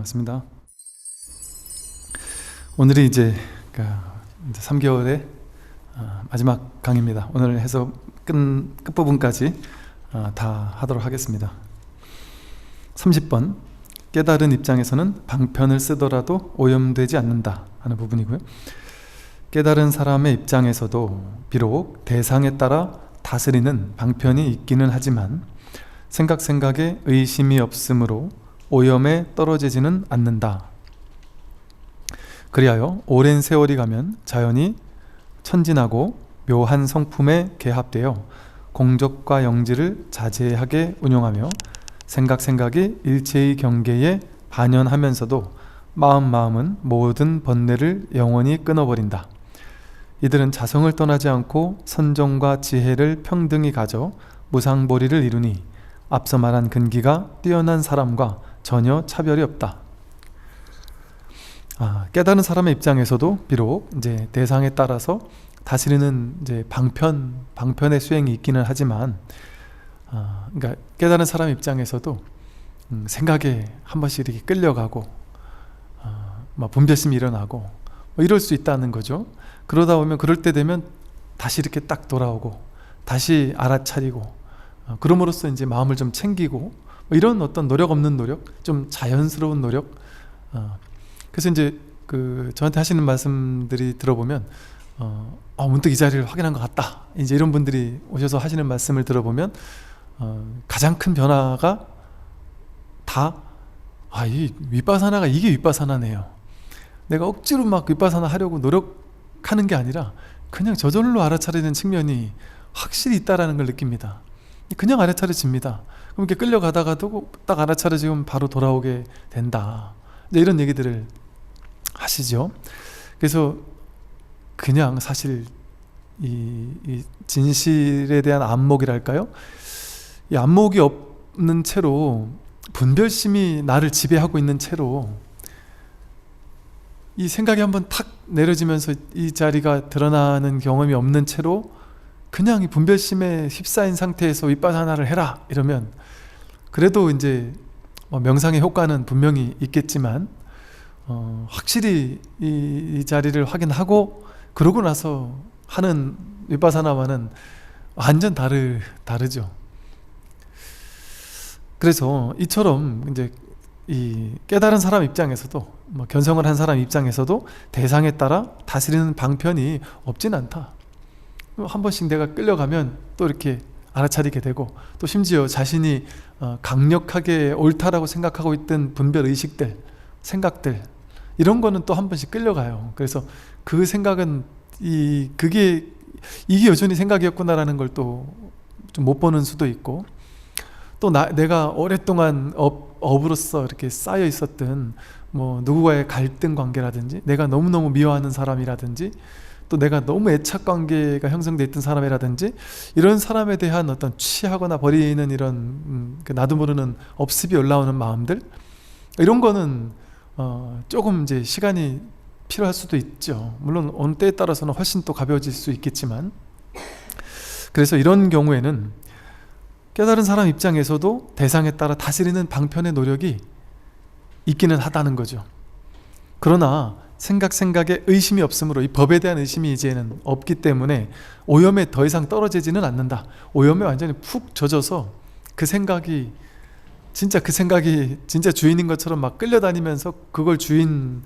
반갑습니다. 오늘이 이제 3개월의 마지막 강의입니다. 오늘 해서 끝부분까지 다 하도록 하겠습니다. 30번, 깨달은 입장에서는 방편을 쓰더라도 오염되지 않는다 하는 부분이고요. 깨달은 사람의 입장에서도 비록 대상에 따라 다스리는 방편이 있기는 하지만 생각에 의심이 없으므로 오염에 떨어지지는 않는다. 그리하여 오랜 세월이 가면 자연이 천진하고 묘한 성품에 개합되어 공적과 영지를 자제하게 운용하며 생각이 일체의 경계에 반연하면서도 마음은 모든 번뇌를 영원히 끊어버린다. 이들은 자성을 떠나지 않고 선정과 지혜를 평등히 가져 무상보리를 이루니 앞서 말한 근기가 뛰어난 사람과 전혀 차별이 없다. 깨달은 사람의 입장에서도 비록 이제 대상에 따라서 다스리는 이제 방편의 수행이 있기는 하지만, 그러니까 깨달은 사람 입장에서도 생각에 한 번씩 이렇게 끌려가고, 분별심이 일어나고, 이럴 수 있다는 거죠. 그러다 보면 그럴 때 되면 다시 이렇게 딱 돌아오고, 다시 알아차리고, 그럼으로써 이제 마음을 좀 챙기고, 이런 어떤 노력 없는 노력, 좀 자연스러운 노력. 그래서 이제 저한테 하시는 말씀들이 들어보면, 문득 이 자리를 확인한 것 같다. 이제 이런 분들이 오셔서 하시는 말씀을 들어보면, 가장 큰 변화가 다, 이 윗바사나가 이게 윗바사나네요. 내가 억지로 막 윗바사나 하려고 노력하는 게 아니라 그냥 저절로 알아차리는 측면이 확실히 있다라는 걸 느낍니다. 그냥 알아차려집니다. 그럼 이렇게 끌려가다가도 딱 알아차려지면 바로 돌아오게 된다. 이제 이런 얘기들을 하시죠. 그래서 그냥 사실 이 진실에 대한 안목이랄까요? 이 안목이 없는 채로, 분별심이 나를 지배하고 있는 채로 이 생각이 한번 탁 내려지면서 이 자리가 드러나는 경험이 없는 채로 그냥 이 분별심에 휩싸인 상태에서 윗바사나를 해라 이러면, 그래도 이제 명상의 효과는 분명히 있겠지만, 확실히 이 자리를 확인하고 그러고 나서 하는 윗바사나와는 완전 다르죠. 그래서 이처럼 이제 이 깨달은 사람 입장에서도, 견성을 한 사람 입장에서도 대상에 따라 다스리는 방편이 없진 않다. 한 번씩 내가 끌려가면 또 이렇게 알아차리게 되고, 또 심지어 자신이 강력하게 옳다라고 생각하고 있던 분별 의식들, 생각들, 이런 거는 또 한 번씩 끌려가요. 그래서 그 생각은 이게 여전히 생각이었구나라는 걸 또 좀 못 보는 수도 있고, 또 내가 오랫동안 업으로서 이렇게 쌓여 있었던 누구와의 갈등 관계라든지, 내가 너무너무 미워하는 사람이라든지, 또 내가 너무 애착 관계가 형성되어 있던 사람이라든지, 이런 사람에 대한 어떤 취하거나 버리는 이런 나도 모르는 업습이 올라오는 마음들, 이런 거는 조금 이제 시간이 필요할 수도 있죠. 물론 어느 때에 따라서는 훨씬 또 가벼워질 수 있겠지만, 그래서 이런 경우에는 깨달은 사람 입장에서도 대상에 따라 다스리는 방편의 노력이 있기는 하다는 거죠. 그러나 생각에 의심이 없으므로, 이 법에 대한 의심이 이제는 없기 때문에 오염에 더 이상 떨어지지는 않는다. 오염에 완전히 푹 젖어서 그 생각이 진짜 주인인 것처럼 막 끌려다니면서 그걸 주인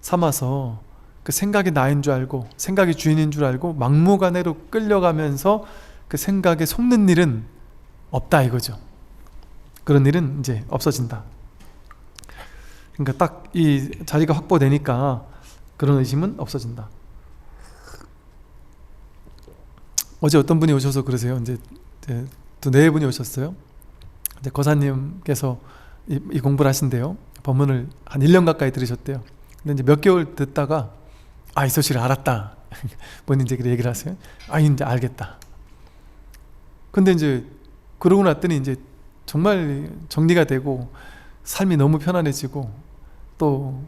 삼아서 그 생각이 나인 줄 알고, 생각이 주인인 줄 알고 막무가내로 끌려가면서 그 생각에 속는 일은 없다 이거죠. 그런 일은 이제 없어진다. 그러니까 딱 이 자리가 확보되니까 그런 의심은 없어진다. 어제 어떤 분이 오셔서 그러세요. 이제 또 네 분이 오셨어요. 이제 거사님께서 이 공부를 하신대요. 법문을 한 1년 가까이 들으셨대요. 근데 이제 몇 개월 듣다가 이 소식을 알았다. 본인 이제 그렇게 얘기를 하세요. 이제 알겠다. 근데 이제 그러고 났더니 이제 정말 정리가 되고 삶이 너무 편안해지고, 또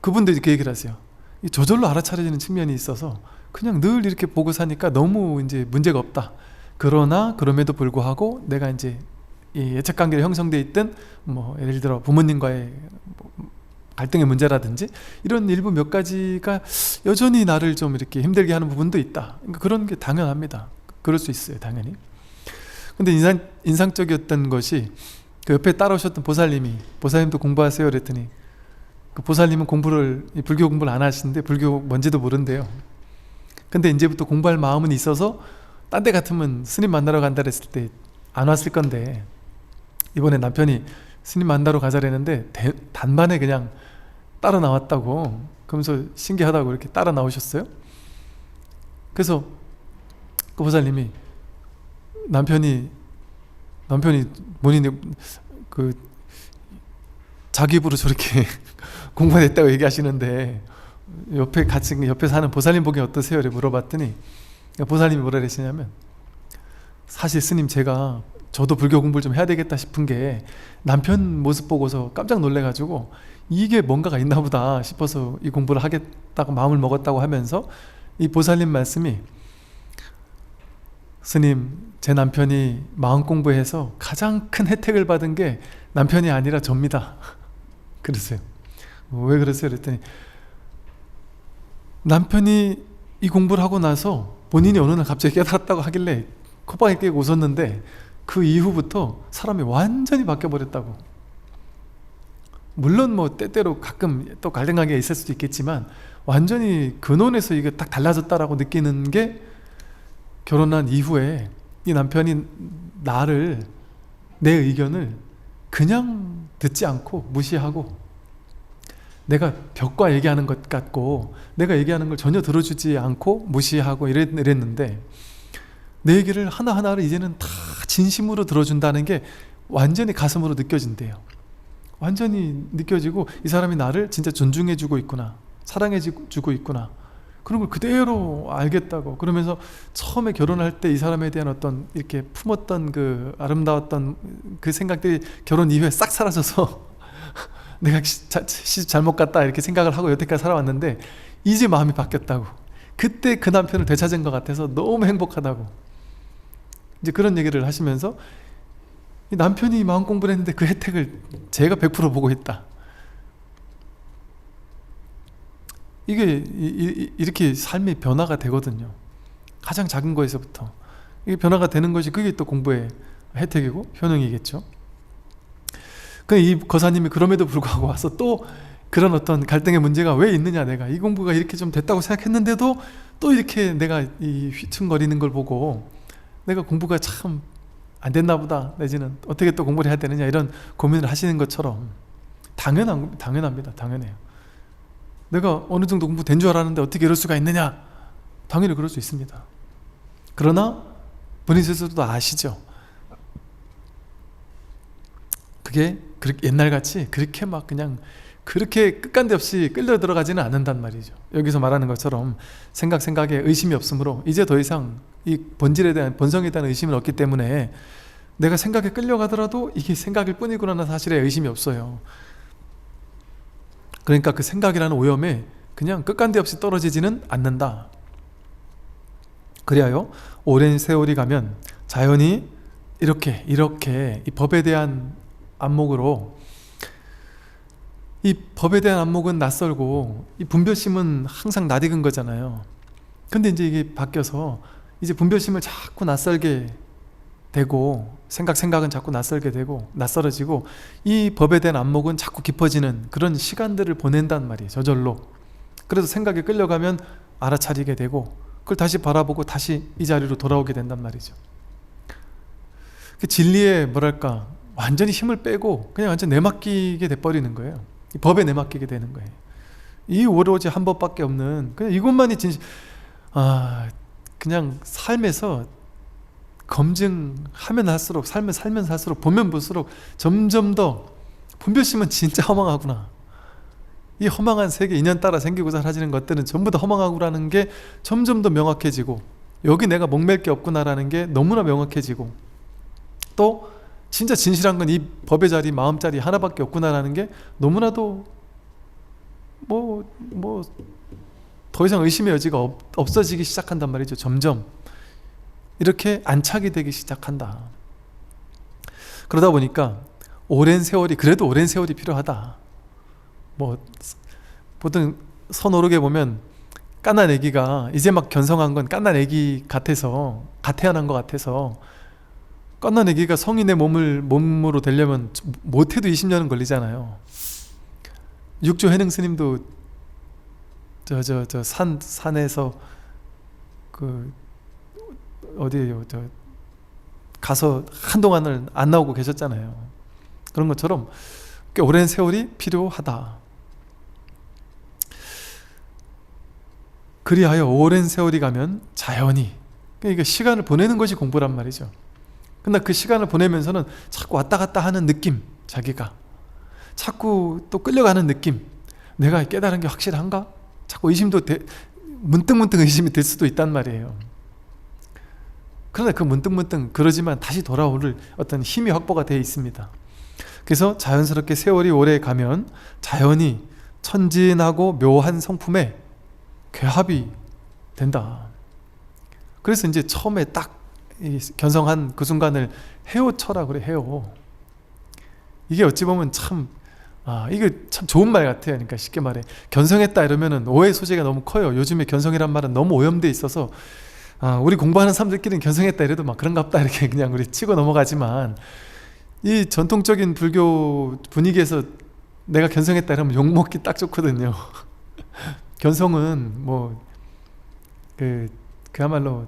그분들이 그 얘기를 하세요. 저절로 알아차려지는 측면이 있어서 그냥 늘 이렇게 보고 사니까 너무 이제 문제가 없다. 그러나 그럼에도 불구하고 내가 이제 이 애착관계가 형성돼 있든 뭐 예를 들어 부모님과의 갈등의 문제라든지 이런 일부 몇 가지가 여전히 나를 좀 이렇게 힘들게 하는 부분도 있다. 그러니까 그런 게 당연합니다. 그럴 수 있어요, 당연히. 근데 인상적이었던 것이 그 옆에 따라오셨던 보살님도 공부하세요 그랬더니 그 보살님은 불교 공부를 안 하시는데 불교 뭔지도 모른대요. 근데 이제부터 공부할 마음은 있어서 딴 데 같으면 스님 만나러 간다 그랬을 때 안 왔을 건데 이번에 남편이 스님 만나러 가자랬는데 단반에 그냥 따라 나왔다고. 그러면서 신기하다고 이렇게 따라 나오셨어요. 그래서 그 보살님이 남편이 본인이 그 자기 입으로 저렇게 공부했다고 얘기하시는데 옆에 사는 보살님 보기 어떠세요? 이렇게 물어봤더니 보살님이 뭐라 그러시냐면 사실 스님 저도 불교 공부를 좀 해야 되겠다 싶은 게 남편 모습 보고서 깜짝 놀래가지고 이게 뭔가가 있나 보다 싶어서 이 공부를 하겠다고 마음을 먹었다고 하면서 이 보살님 말씀이 스님 제 남편이 마음 공부해서 가장 큰 혜택을 받은 게 남편이 아니라 접니다. 그러세요. 왜 그러세요? 그랬더니 남편이 이 공부를 하고 나서 본인이 어느 날 갑자기 깨달았다고 하길래 콧방에 끼고 웃었는데 그 이후부터 사람이 완전히 바뀌어버렸다고. 물론 뭐 때때로 가끔 또 갈등관계가 있을 수도 있겠지만 완전히 근원에서 이게 딱 달라졌다라고 느끼는 게 결혼한 이후에 이 남편이 내 의견을 그냥 듣지 않고 무시하고 내가 벽과 얘기하는 것 같고 내가 얘기하는 걸 전혀 들어주지 않고 무시하고 이랬는데 내 얘기를 하나하나를 이제는 다 진심으로 들어준다는 게 완전히 가슴으로 느껴진대요. 완전히 느껴지고 이 사람이 나를 진짜 존중해주고 있구나, 사랑해주고 있구나, 그런 걸 그대로 알겠다고. 그러면서 처음에 결혼할 때 이 사람에 대한 어떤 이렇게 품었던 그 아름다웠던 그 생각들이 결혼 이후에 싹 사라져서 내가 시집 잘못 갔다 이렇게 생각을 하고 여태까지 살아왔는데 이제 마음이 바뀌었다고. 그때 그 남편을 되찾은 것 같아서 너무 행복하다고. 이제 그런 얘기를 하시면서 이 남편이 마음 공부를 했는데 그 혜택을 제가 100% 보고 있다. 이게 이렇게 삶의 변화가 되거든요. 가장 작은 거에서부터 이게 변화가 되는 것이 그게 또 공부의 혜택이고 효능이겠죠. 이 거사님이 그럼에도 불구하고 와서 또 그런 어떤 갈등의 문제가 왜 있느냐, 내가 이 공부가 이렇게 좀 됐다고 생각했는데도 또 이렇게 내가 이 휘청거리는 걸 보고 내가 공부가 참 안 됐나 보다, 내지는 어떻게 또 공부를 해야 되느냐 이런 고민을 하시는 것처럼 당연합니다. 당연해요. 내가 어느 정도 공부된 줄 알았는데 어떻게 이럴 수가 있느냐, 당연히 그럴 수 있습니다. 그러나 본인 스스로도 아시죠? 그게 옛날같이 그렇게 막 그냥 그렇게 끝간데 없이 끌려 들어가지는 않는단 말이죠. 여기서 말하는 것처럼 생각에 의심이 없으므로 이제 더 이상 이 본질에 대한, 본성에 대한 의심은 없기 때문에 내가 생각에 끌려가더라도 이게 생각일 뿐이구나 사실에 의심이 없어요. 그러니까 그 생각이라는 오염에 그냥 끝간데 없이 떨어지지는 않는다. 그리하여 오랜 세월이 가면 자연히 이렇게 이 법에 대한 안목으로, 이 법에 대한 안목은 낯설고 이 분별심은 항상 낯익은 거잖아요. 근데 이제 이게 바뀌어서 이제 분별심을 자꾸 낯설게 되고 생각은 자꾸 낯설게 되고 낯설어지고 이 법에 대한 안목은 자꾸 깊어지는 그런 시간들을 보낸단 말이에요. 저절로. 그래서 생각에 끌려가면 알아차리게 되고 그걸 다시 바라보고 다시 이 자리로 돌아오게 된단 말이죠. 그 진리에 뭐랄까 완전히 힘을 빼고 그냥 완전 내맡기게 돼버리는 거예요. 이 법에 내맡기게 되는 거예요. 이 오로지 한 법밖에 없는 그냥 이것만이 진실. 그냥 삶에서 검증하면 할수록, 삶을 살면서 할수록, 보면 볼수록 점점 더 분별심은 진짜 허망하구나, 이 허망한 세계, 인연 따라 생기고 사라지는 것들은 전부 다 허망하구라는 게 점점 더 명확해지고, 여기 내가 목맬 게 없구나라는 게 너무나 명확해지고, 또 진짜 진실한 건 이 법의 자리, 마음 자리 하나밖에 없구나라는 게 너무나도 더 이상 의심의 여지가 없어지기 시작한단 말이죠. 점점 이렇게 안착이 되기 시작한다. 그러다 보니까 그래도 오랜 세월이 필요하다. 뭐 보통 선오르게 보면 갓난 아기가 이제 막 견성한 건 갓난 아기 같아서, 갓 태어난 것 같아서, 갓난 아기가 성인의 몸으로 되려면 못해도 20년은 걸리잖아요. 육조 해능 스님도 산에서 그 어디에요, 가서 한동안을 안 나오고 계셨잖아요. 그런 것처럼 꽤 오랜 세월이 필요하다. 그리하여 오랜 세월이 가면 자연히, 그러니까 시간을 보내는 것이 공부란 말이죠. 근데 그 시간을 보내면서는 자꾸 왔다 갔다 하는 느낌, 자기가 자꾸 또 끌려가는 느낌, 내가 깨달은 게 확실한가? 자꾸 문득문득 의심이 될 수도 있단 말이에요. 그러나 그 문득문득 그러지만 다시 돌아올 어떤 힘이 확보가 되어 있습니다. 그래서 자연스럽게 세월이 오래 가면 자연히 천진하고 묘한 성품에 괴합이 된다. 그래서 이제 처음에 딱 견성한 그 순간을 해오처라 그래. 해오. 이게 어찌 보면 이게 참 좋은 말 같아요. 그러니까 쉽게 말해, 견성했다 이러면은 오해 소지가 너무 커요. 요즘에 견성이란 말은 너무 오염돼 있어서 우리 공부하는 사람들끼리는 견성했다 이래도 막 그런가 보다 이렇게 그냥 우리 치고 넘어가지만, 이 전통적인 불교 분위기에서 내가 견성했다 이러면 욕먹기 딱 좋거든요. 견성은 뭐 그야말로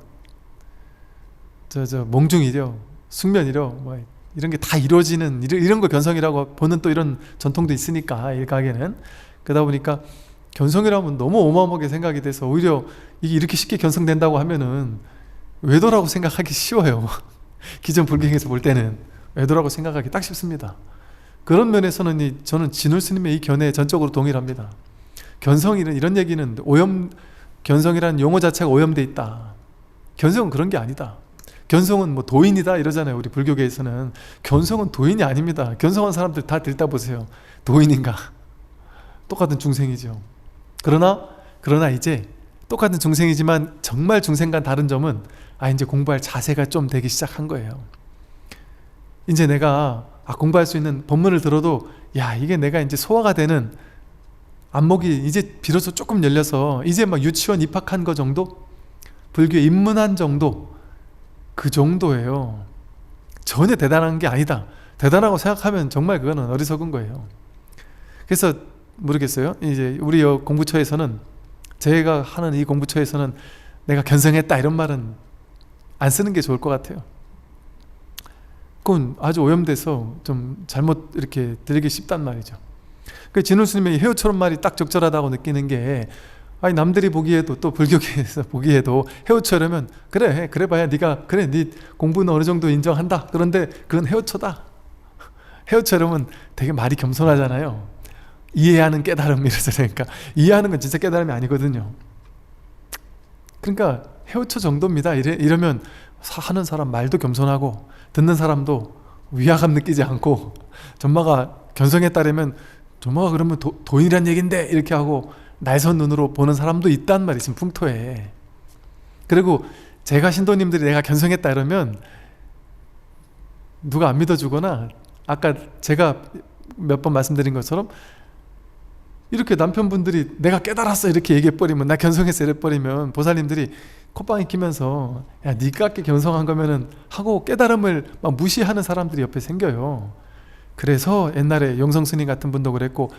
몽중이려, 숙면이려, 뭐 이런 게 다 이루어지는 이런 거 견성이라고 보는 또 이런 전통도 있으니까, 일각에는. 그러다 보니까 견성이라면 너무 어마어마하게 생각이 돼서 오히려 이게 이렇게 쉽게 견성된다고 하면은 외도라고 생각하기 쉬워요. 기존 불경에서 볼 때는 외도라고 생각하기 딱 쉽습니다. 그런 면에서는 저는 진울 스님의 이 견해에 전적으로 동일합니다. 견성이란 이런 얘기는 견성이라는 용어 자체가 오염돼 있다. 견성은 그런 게 아니다. 견성은 뭐 도인이다 이러잖아요. 우리 불교계에서는. 견성은 도인이 아닙니다. 견성한 사람들 다 들다 보세요. 도인인가? 똑같은 중생이죠. 그러나 이제 똑같은 중생이지만 정말 중생과 다른 점은 이제 공부할 자세가 좀 되기 시작한 거예요. 이제 내가 공부할 수 있는 법문을 들어도 이게 내가 이제 소화가 되는 안목이 이제 비로소 조금 열려서 이제 막 유치원 입학한 거 정도? 불교에 입문한 정도? 그 정도예요. 전혀 대단한 게 아니다. 대단하고 생각하면 정말 그거는 어리석은 거예요. 그래서 모르겠어요. 이제 우리 공부처에서는, 제가 하는 이 공부처에서는 내가 견성했다 이런 말은 안 쓰는 게 좋을 것 같아요. 그건 아주 오염돼서 좀 잘못 이렇게 들리기 쉽단 말이죠. 그 진울 스님의 해오처럼 말이 딱 적절하다고 느끼는 게, 남들이 보기에도, 또 불교계에서 보기에도 해오처라면 그래 봐야 네가 그래, 네 공부는 어느 정도 인정한다. 그런데 그건 해오처다. 해오처럼은 되게 말이 겸손하잖아요. 이해하는 깨달음 이러잖아요. 그러니까 이해하는 건 진짜 깨달음이 아니거든요. 그러니까 해오처 정도입니다. 이러면 하는 사람 말도 겸손하고 듣는 사람도 위화감 느끼지 않고, 전마가 견성에 따르면 전마가 그러면 도인이란 얘긴데 이렇게 하고 날선 눈으로 보는 사람도 있단 말이지, 지금 풍토에. 그리고 제가 신도님들이 내가 견성했다 이러면 누가 안 믿어주거나, 아까 제가 몇 번 말씀드린 것처럼 이렇게 남편분들이 내가 깨달았어 이렇게 얘기해버리면, 나 견성했어 이래버리면 보살님들이 콧방에 끼면서 니가 견성한 거면은 하고 깨달음을 막 무시하는 사람들이 옆에 생겨요. 그래서 옛날에 용성스님 같은 분도 그랬고,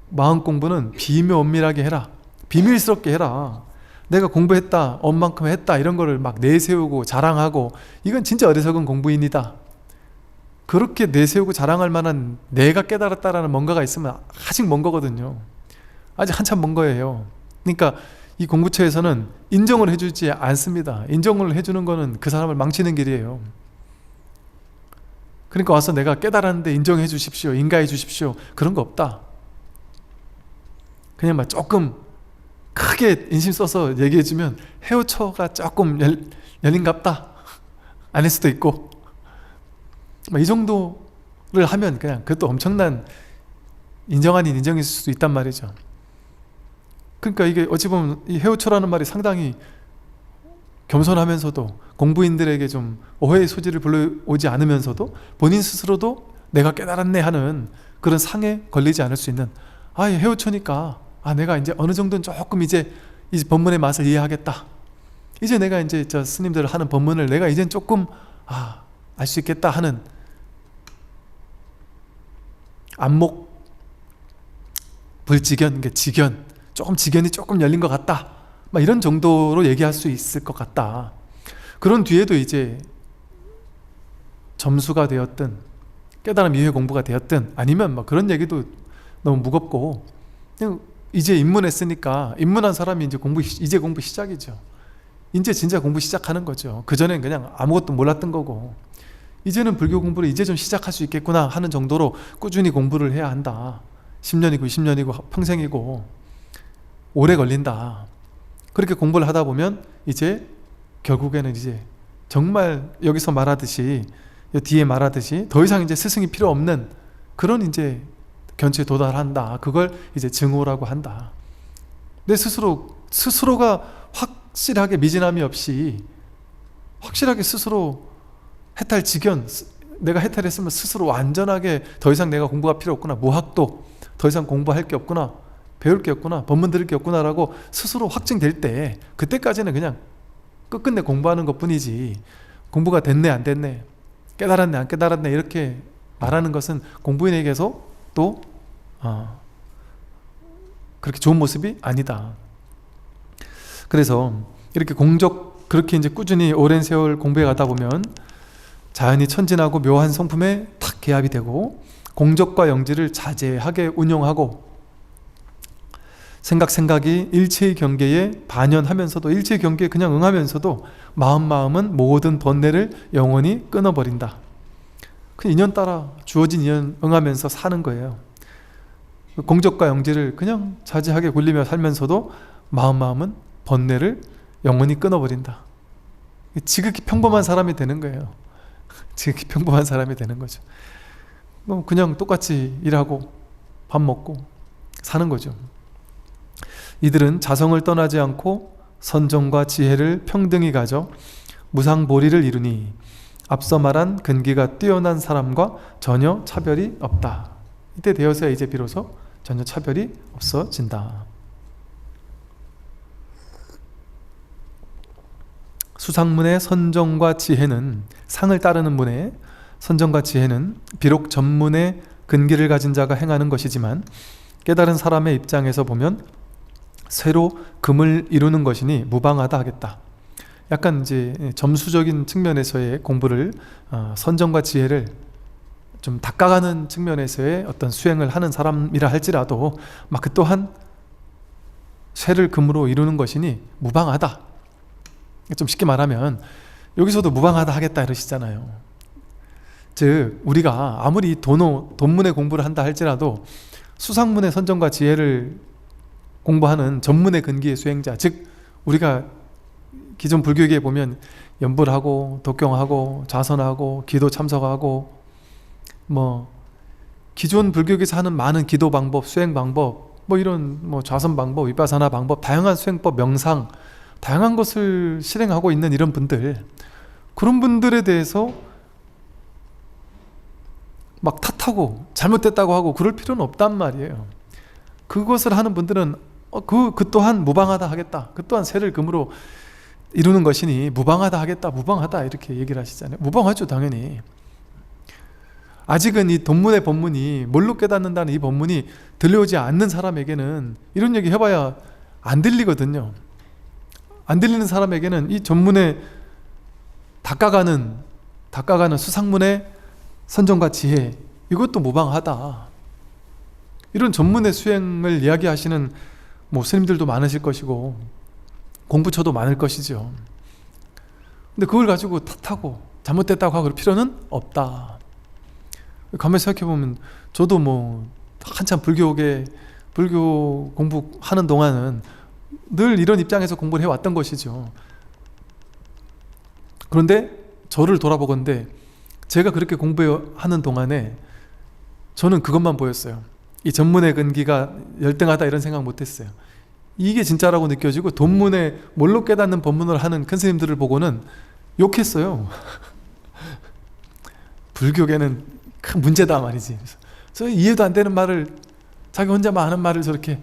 마음 공부는 비밀엄밀하게 해라. 비밀스럽게 해라. 내가 공부했다, 엄만큼 했다 이런 거를 막 내세우고 자랑하고, 이건 진짜 어리석은 공부인이다. 그렇게 내세우고 자랑할 만한 내가 깨달았다라는 뭔가가 있으면 아직 먼 거거든요. 아직 한참 먼 거예요. 그러니까 이 공부처에서는 인정을 해주지 않습니다. 인정을 해주는 거는 그 사람을 망치는 길이에요. 그러니까 와서 내가 깨달았는데 인정해 주십시오, 인가해 주십시오, 그런 거 없다. 그냥 막 조금 크게 인심 써서 얘기해 주면 해오처가 조금 열린갑다 아닐 수도 있고, 이 정도를 하면 그냥 그것도 엄청난 인정 아닌 인정일 수도 있단 말이죠. 그러니까 이게 어찌 보면 이 해오처라는 말이 상당히 겸손하면서도 공부인들에게 좀 오해의 소지를 불러오지 않으면서도 본인 스스로도 내가 깨달았네 하는 그런 상에 걸리지 않을 수 있는, 헤어초니까 내가 이제 어느 정도는 조금 이제 이 법문의 맛을 이해하겠다, 이제 내가 이제 저 스님들 하는 법문을 내가 이젠 조금 알 수 있겠다 하는 안목 불지견, 지견, 조금 지견이 조금 열린 것 같다, 막 이런 정도로 얘기할 수 있을 것 같다. 그런 뒤에도 이제 점수가 되었든 깨달음 이후의 공부가 되었든 아니면 막 그런 얘기도 너무 무겁고, 그냥 이제 입문했으니까, 입문한 사람이 이제 공부 시작이죠. 이제 진짜 공부 시작하는 거죠. 그전엔 그냥 아무것도 몰랐던 거고, 이제는 불교 공부를 이제 좀 시작할 수 있겠구나 하는 정도로 꾸준히 공부를 해야 한다. 10년이고 20년이고 평생이고 오래 걸린다. 그렇게 공부를 하다 보면 이제 결국에는 이제 정말 여기서 말하듯이, 뒤에 말하듯이 더 이상 이제 스승이 필요 없는 그런 이제 견치에 도달한다. 그걸 이제 증오라고 한다. 내 스스로가 확실하게 미진함이 없이 확실하게 스스로 해탈지견, 내가 해탈했으면 스스로 완전하게 더 이상 내가 공부가 필요 없구나, 무학도 더 이상 공부할 게 없구나, 배울 게 없구나, 법문 들을 게 없구나 라고 스스로 확증될 때, 그때까지는 그냥 끝끝내 공부하는 것 뿐이지, 공부가 됐네 안 됐네, 깨달았네 안 깨달았네 이렇게 말하는 것은 공부인에게서 또 그렇게 좋은 모습이 아니다. 그래서 이렇게 그렇게 이제 꾸준히 오랜 세월 공부해 가다 보면 자연히 천진하고 묘한 성품에 탁 개합이 되고, 공적과 영지를 자제하게 운용하고, 생각이 일체의 경계에 반연하면서도, 일체의 경계에 그냥 응하면서도 마음은 모든 번뇌를 영원히 끊어버린다. 그 인연 따라 주어진 인연 응하면서 사는 거예요. 공적과 영지를 그냥 자제하게 굴리며 살면서도 마음은 번뇌를 영원히 끊어버린다. 지극히 평범한 사람이 되는 거예요. 지극히 평범한 사람이 되는 거죠. 그냥 똑같이 일하고 밥 먹고 사는 거죠. 이들은 자성을 떠나지 않고 선정과 지혜를 평등히 가져 무상보리를 이루니 앞서 말한 근기가 뛰어난 사람과 전혀 차별이 없다. 이때 되어서야 이제 비로소 전혀 차별이 없어진다. 수상문의 선정과 지혜는, 상을 따르는 문의 선정과 지혜는 비록 전문의 근기를 가진 자가 행하는 것이지만 깨달은 사람의 입장에서 보면 새로 금을 이루는 것이니 무방하다 하겠다. 약간 이제 점수적인 측면에서의 공부를, 선정과 지혜를 좀 닦아가는 측면에서의 어떤 수행을 하는 사람이라 할지라도 그 또한 쇠를 금으로 이루는 것이니 무방하다. 좀 쉽게 말하면 여기서도 무방하다 하겠다 이러시잖아요. 즉 우리가 아무리 돈문의 공부를 한다 할지라도 수상문의 선정과 지혜를 공부하는 전문의 근기의 수행자, 즉 우리가 기존 불교계에 보면 연불하고 독경하고 좌선하고 기도 참석하고 기존 불교계에서 하는 많은 기도 방법, 수행 방법, 이런 좌선 방법, 위파사나 방법, 다양한 수행법, 명상, 다양한 것을 실행하고 있는 이런 분들, 그런 분들에 대해서 막 탓하고 잘못됐다고 하고 그럴 필요는 없단 말이에요. 그것을 하는 분들은 그 또한 무방하다 하겠다. 그 또한 새를 금으로 이루는 것이니 무방하다 하겠다. 무방하다 이렇게 얘기를 하시잖아요. 무방하죠, 당연히. 아직은 이 돈문의 법문이, 뭘로 깨닫는다는 이 법문이 들려오지 않는 사람에게는 이런 얘기 해봐야 안 들리거든요. 안 들리는 사람에게는 이 전문에 닦아가는 수상문의 선정과 지혜, 이것도 무방하다. 이런 전문의 수행을 이야기하시는 스님들도 많으실 것이고 공부처도 많을 것이죠. 근데 그걸 가지고 탓하고 잘못됐다고 하고 그럴 필요는 없다. 가만히 생각해보면 저도 한참 불교 공부하는 동안은 늘 이런 입장에서 공부를 해왔던 것이죠. 그런데 저를 돌아보건대 제가 그렇게 공부하는 동안에 저는 그것만 보였어요. 이 전문의 근기가 열등하다 이런 생각 못했어요. 이게 진짜라고 느껴지고 돈문에 뭘로 깨닫는 법문을 하는 큰 스님들을 보고는 욕했어요. 불교계는 큰 문제다 말이지. 그래서 이해도 안 되는 말을 자기 혼자만 하는 말을 저렇게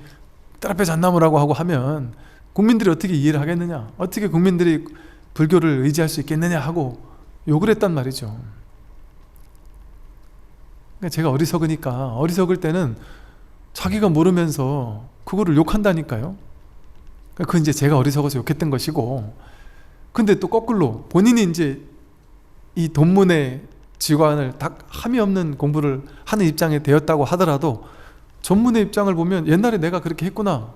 따라빼 잣나무라고 하고 하면 국민들이 어떻게 이해를 하겠느냐, 어떻게 국민들이 불교를 의지할 수 있겠느냐 하고 욕을 했단 말이죠. 그러니까 제가 어리석으니까, 어리석을 때는 자기가 모르면서 그거를 욕한다니까요. 그건 이제 제가 어리석어서 욕했던 것이고, 근데 또 거꾸로 본인이 이제 이 돈문의 지관을 다 함이 없는 공부를 하는 입장에 되었다고 하더라도 전문의 입장을 보면 옛날에 내가 그렇게 했구나,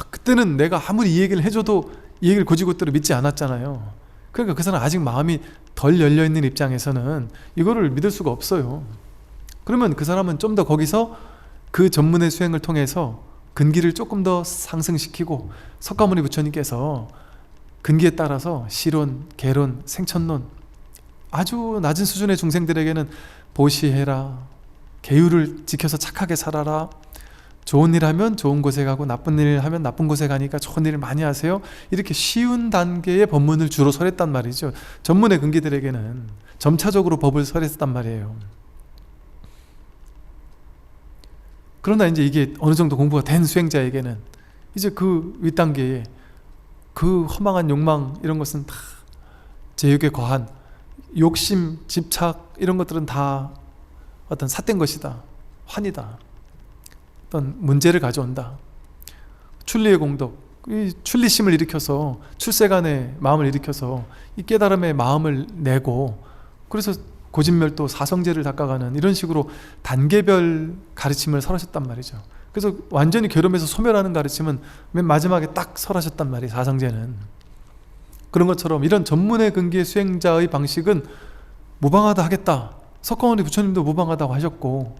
그때는 내가 아무리 이 얘기를 해줘도 이 얘기를 고지고대로 믿지 않았잖아요. 그러니까 그 사람 아직 마음이 덜 열려있는 입장에서는 이거를 믿을 수가 없어요. 그러면 그 사람은 좀 더 거기서 그 전문의 수행을 통해서 근기를 조금 더 상승시키고, 석가모니 부처님께서 근기에 따라서 시론, 개론, 생천론, 아주 낮은 수준의 중생들에게는 보시해라, 계율을 지켜서 착하게 살아라, 좋은 일 하면 좋은 곳에 가고 나쁜 일 하면 나쁜 곳에 가니까 좋은 일을 많이 하세요, 이렇게 쉬운 단계의 법문을 주로 설했단 말이죠. 전문의 근기들에게는 점차적으로 법을 설했단 말이에요. 그러나 이제 이게 어느 정도 공부가 된 수행자에게는 이제 그 윗단계에 그 허망한 욕망 이런 것은 다 제육에 과한 욕심, 집착 이런 것들은 다 어떤 삿된 것이다, 환이다, 어떤 문제를 가져온다. 출리의 공덕, 이 출리심을 일으켜서 출세간의 마음을 일으켜서 이 깨달음의 마음을 내고, 그래서 고진멸도 사성제를 닦아가는 이런 식으로 단계별 가르침을 설하셨단 말이죠. 그래서 완전히 결함에서 소멸하는 가르침은 맨 마지막에 딱 설하셨단 말이에요. 사성제는. 그런 것처럼 이런 전문의 근기의 수행자의 방식은 무방하다 하겠다. 석가모니 부처님도 무방하다고 하셨고,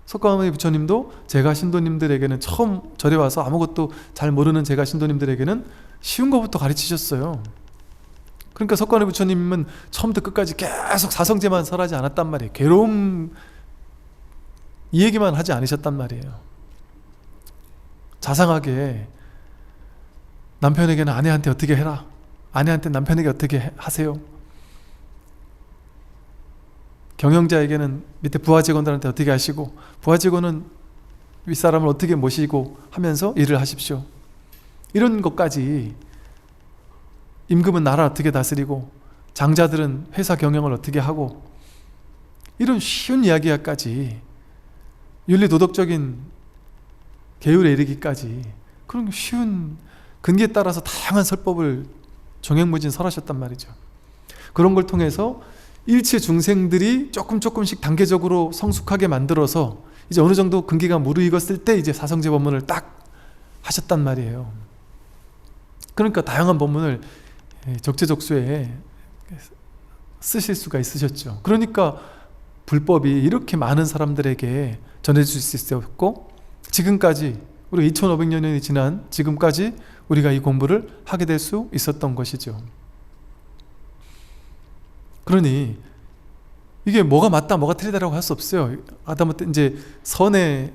석가모니 부처님도 제가 신도님들에게는 처음 절에 와서 아무것도 잘 모르는 제가 신도님들에게는 쉬운 것부터 가르치셨어요. 그러니까 석가모니 부처님은 처음부터 끝까지 계속 사성제만 설하지 않았단 말이에요. 괴로움 이 얘기만 하지 않으셨단 말이에요. 자상하게 남편에게는 아내한테 어떻게 해라, 아내한테 남편에게 어떻게 하세요, 경영자에게는 밑에 부하 직원들한테 어떻게 하시고, 부하 직원은 윗사람을 어떻게 모시고 하면서 일을 하십시오, 이런 것까지, 임금은 나라 어떻게 다스리고 장자들은 회사 경영을 어떻게 하고, 이런 쉬운 이야기까지 윤리도덕적인 계율에 이르기까지 그런 쉬운 근기에 따라서 다양한 설법을 종횡무진 설하셨단 말이죠. 그런 걸 통해서 일체 중생들이 조금씩 단계적으로 성숙하게 만들어서 이제 어느 정도 근기가 무르익었을 때 이제 사성제 법문을 딱 하셨단 말이에요. 그러니까 다양한 법문을 적재적소에 쓰실 수가 있으셨죠. 그러니까 불법이 이렇게 많은 사람들에게 전해질 수 있었고, 지금까지 우리가 2500년이 지난 지금까지 우리가 이 공부를 하게 될 수 있었던 것이죠. 그러니 이게 뭐가 맞다 뭐가 틀리다라고 할 수 없어요. 하다못해 이제 선의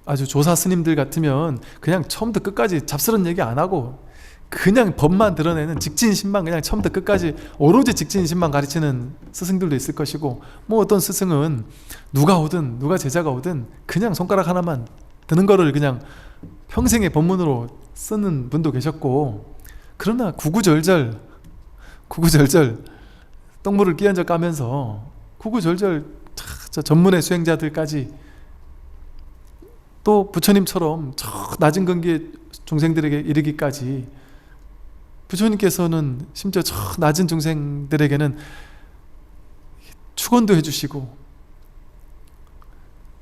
아주 조사 스님들 같으면 그냥 처음부터 끝까지 잡스러운 얘기 안 하고 그냥 법만 드러내는 직진신만, 그냥 처음부터 끝까지 오로지 직진신만 가르치는 스승들도 있을 것이고, 뭐 어떤 스승은 누가 오든 누가 제자가 오든 그냥 손가락 하나만 드는 거를 그냥 평생의 법문으로 쓰는 분도 계셨고, 그러나 구구절절 똥물을 끼얹어 까면서 구구절절 저 전문의 수행자들까지, 또 부처님처럼 저 낮은 근기의 중생들에게 이르기까지, 부처님께서는 심지어 저 낮은 중생들에게는 축원도 해주시고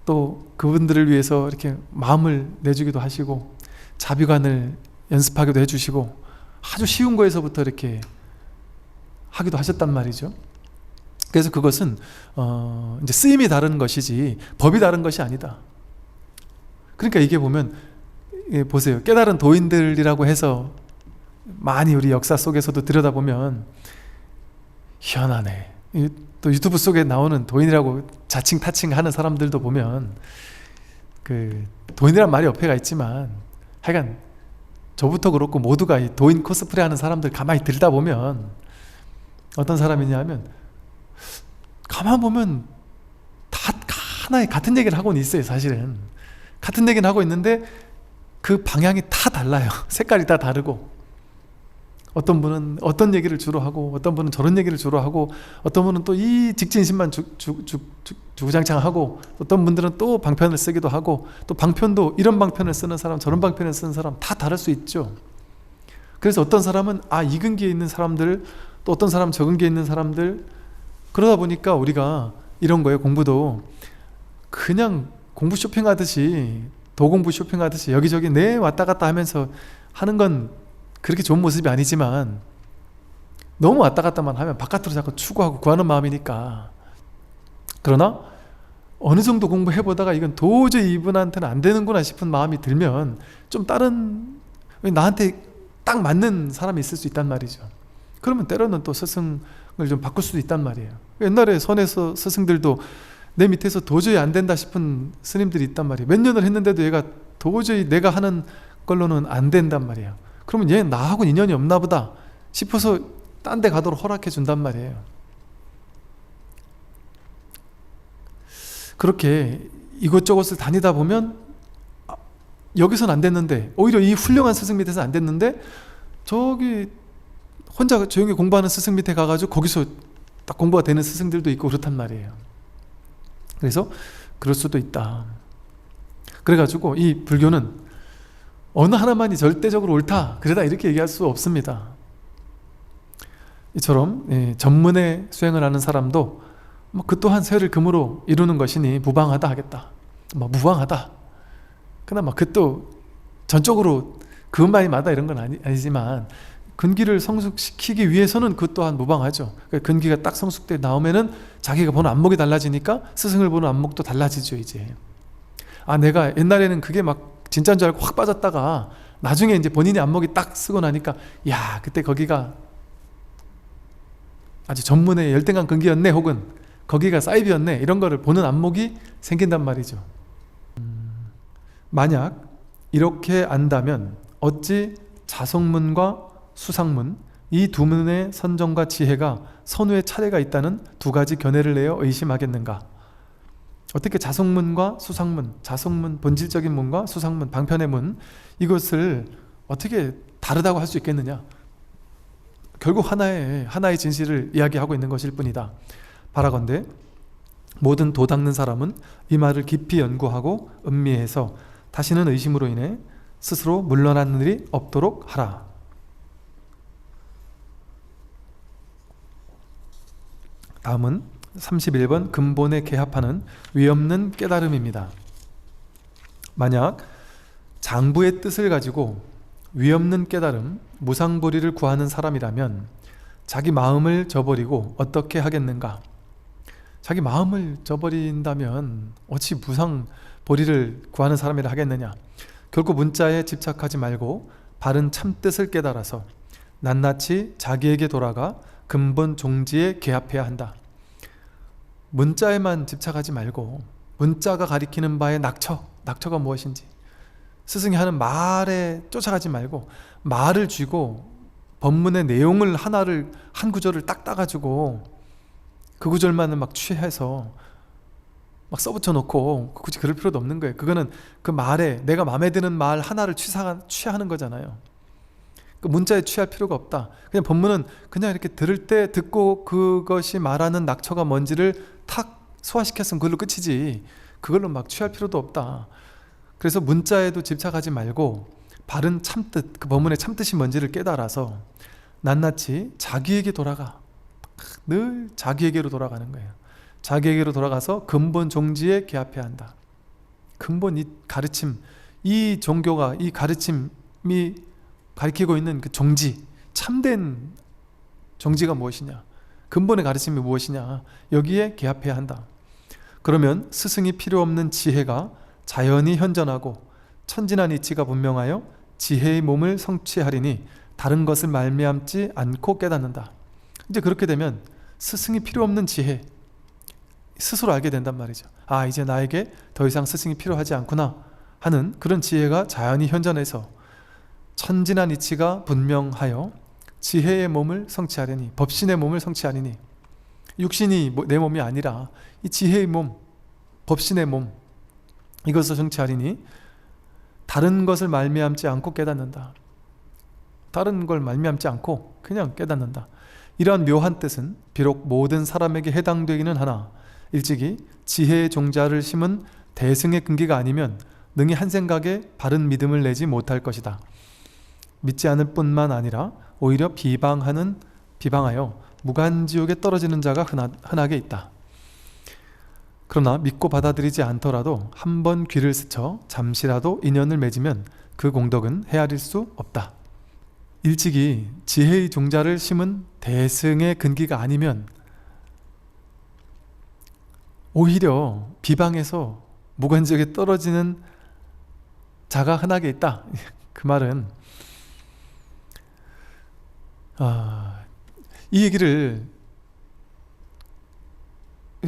또 그분들을 위해서 이렇게 마음을 내주기도 하시고 자비관을 연습하기도 해주시고 아주 쉬운 거에서부터 이렇게 하기도 하셨단 말이죠. 그래서 그것은 이제 쓰임이 다른 것이지 법이 다른 것이 아니다. 그러니까 이게 보면 보세요. 깨달은 도인들이라고 해서 많이 우리 역사 속에서도 들여다보면 희한하네. 또 유튜브 속에 나오는 도인이라고 자칭 타칭하는 사람들도 보면 그 도인이란 말이 옆에가 있지만 하여간 저부터 그렇고 모두가 이 도인 코스프레 하는 사람들 가만히 들다 보면 어떤 사람이냐 하면 가만 보면 다 하나의 같은 얘기를 하고는 있어요. 사실은 같은 얘기는 하고 있는데 그 방향이 다 달라요. 색깔이 다 다르고, 어떤 분은 어떤 얘기를 주로 하고, 어떤 분은 저런 얘기를 주로 하고, 어떤 분은 또 이 직진신만 주구장창하고, 어떤 분들은 또 방편을 쓰기도 하고, 또 방편도 이런 방편을 쓰는 사람 저런 방편을 쓰는 사람 다 다를 수 있죠. 그래서 어떤 사람은 이근기에 있는 사람들, 또 어떤 사람은 저근기에 있는 사람들, 그러다 보니까 우리가 이런 거예요. 공부도 그냥 공부 쇼핑하듯이, 도공부 쇼핑하듯이 여기저기 왔다 갔다 하면서 하는 건 그렇게 좋은 모습이 아니지만, 너무 왔다 갔다만 하면 바깥으로 자꾸 추구하고 구하는 마음이니까. 그러나 어느 정도 공부해보다가 이건 도저히 이분한테는 안 되는구나 싶은 마음이 들면 좀 다른, 나한테 딱 맞는 사람이 있을 수 있단 말이죠. 그러면 때로는 또 스승을 좀 바꿀 수도 있단 말이에요. 옛날에 선에서 스승들도 내 밑에서 도저히 안 된다 싶은 스님들이 있단 말이에요. 몇 년을 했는데도 얘가 도저히 내가 하는 걸로는 안 된단 말이에요. 그러면 얘 나하고는 인연이 없나 보다 싶어서 딴 데 가도록 허락해 준단 말이에요. 그렇게 이곳저곳을 다니다 보면 여기서는 안 됐는데, 오히려 이 훌륭한 스승 밑에서 안 됐는데 저기 혼자 조용히 공부하는 스승 밑에 가가지고 거기서 딱 공부가 되는 스승들도 있고 그렇단 말이에요. 그래서 그럴 수도 있다. 그래가지고 이 불교는 어느 하나만이 절대적으로 옳다, 그러다 이렇게 얘기할 수 없습니다. 이처럼 전문의 수행을 하는 사람도 그 또한 세를 금으로 이루는 것이니 무방하다 하겠다, 무방하다, 그나마 그 또 전적으로 그것만이 맞다 이런 건 아니지만, 근기를 성숙시키기 위해서는 그 또한 무방하죠. 근기가 딱 성숙돼 나오면은 자기가 보는 안목이 달라지니까 스승을 보는 안목도 달라지죠. 이제 내가 옛날에는 그게 막 진짜인 줄 알고 확 빠졌다가 나중에 이제 본인이 안목이 딱 쓰고 나니까, 야, 그때 거기가 아주 전문의 열등한 근기였네, 혹은 거기가 사이비였네, 이런 거를 보는 안목이 생긴단 말이죠. 만약 이렇게 안다면 어찌 자성문과 수상문, 이 두 문의 선정과 지혜가 선후의 차례가 있다는 두 가지 견해를 내어 의심하겠는가? 어떻게 자성문과 수상문, 자성문 본질적인 문과 수상문 방편의 문, 이것을 어떻게 다르다고 할 수 있겠느냐? 결국 하나의 진실을 이야기하고 있는 것일 뿐이다. 바라건대 모든 도 닦는 사람은 이 말을 깊이 연구하고 음미해서 다시는 의심으로 인해 스스로 물러나는 일이 없도록 하라. 다음은 31번 근본에 개합하는 위없는 깨달음입니다. 만약 장부의 뜻을 가지고 위없는 깨달음, 무상보리를 구하는 사람이라면 자기 마음을 저버리고 어떻게 하겠는가? 자기 마음을 저버린다면 어찌 무상보리를 구하는 사람이라 하겠느냐? 결국 문자에 집착하지 말고 바른 참뜻을 깨달아서 낱낱이 자기에게 돌아가 근본 종지에 개합해야 한다. 문자에만 집착하지 말고 문자가 가리키는 바의 낙처가 무엇인지, 스승이 하는 말에 쫓아가지 말고 말을 쥐고 법문의 내용을 한 구절을 딱 따가지고 그 구절만을 막 취해서 막 써붙여 놓고 굳이 그럴 필요도 없는 거예요. 그거는 그 말에 내가 마음에 드는 말 하나를 취하는 거잖아요. 그 문자에 취할 필요가 없다. 그냥 법문은 그냥 이렇게 들을 때 듣고 그것이 말하는 낙처가 뭔지를 탁 소화시켰으면 그걸로 끝이지, 그걸로 막 취할 필요도 없다. 그래서 문자에도 집착하지 말고 바른 참뜻, 그 법문의 참뜻이 뭔지를 깨달아서 낱낱이 자기에게 돌아가. 늘 자기에게로 돌아가는 거예요. 자기에게로 돌아가서 근본 종지에 개합해야 한다. 근본, 이 가르침, 이 종교가, 이 가르침이 가리키고 있는 그 종지, 참된 종지가 무엇이냐, 근본의 가르침이 무엇이냐, 여기에 개합해야 한다. 그러면 스승이 필요 없는 지혜가 자연히 현전하고 천진한 이치가 분명하여 지혜의 몸을 성취하리니 다른 것을 말미암지 않고 깨닫는다. 이제 그렇게 되면 스승이 필요 없는 지혜 스스로 알게 된단 말이죠. 이제 나에게 더 이상 스승이 필요하지 않구나 하는 그런 지혜가 자연히 현전해서 천진한 이치가 분명하여 지혜의 몸을 성취하려니, 법신의 몸을 성취하리니, 육신이 내 몸이 아니라 이 지혜의 몸, 법신의 몸, 이것을 성취하리니 다른 것을 말미암지 않고 깨닫는다. 다른 걸 말미암지 않고 그냥 깨닫는다. 이러한 묘한 뜻은 비록 모든 사람에게 해당되기는 하나 일찍이 지혜의 종자를 심은 대승의 근기가 아니면 능히 한 생각에 바른 믿음을 내지 못할 것이다. 믿지 않을 뿐만 아니라 오히려 비방하여 무간지옥에 떨어지는 자가 흔하게 있다. 그러나 믿고 받아들이지 않더라도 한 번 귀를 스쳐 잠시라도 인연을 맺으면 그 공덕은 헤아릴 수 없다. 일찍이 지혜의 종자를 심은 대승의 근기가 아니면 오히려 비방해서 무간지옥에 떨어지는 자가 흔하게 있다. 그 말은 이 얘기를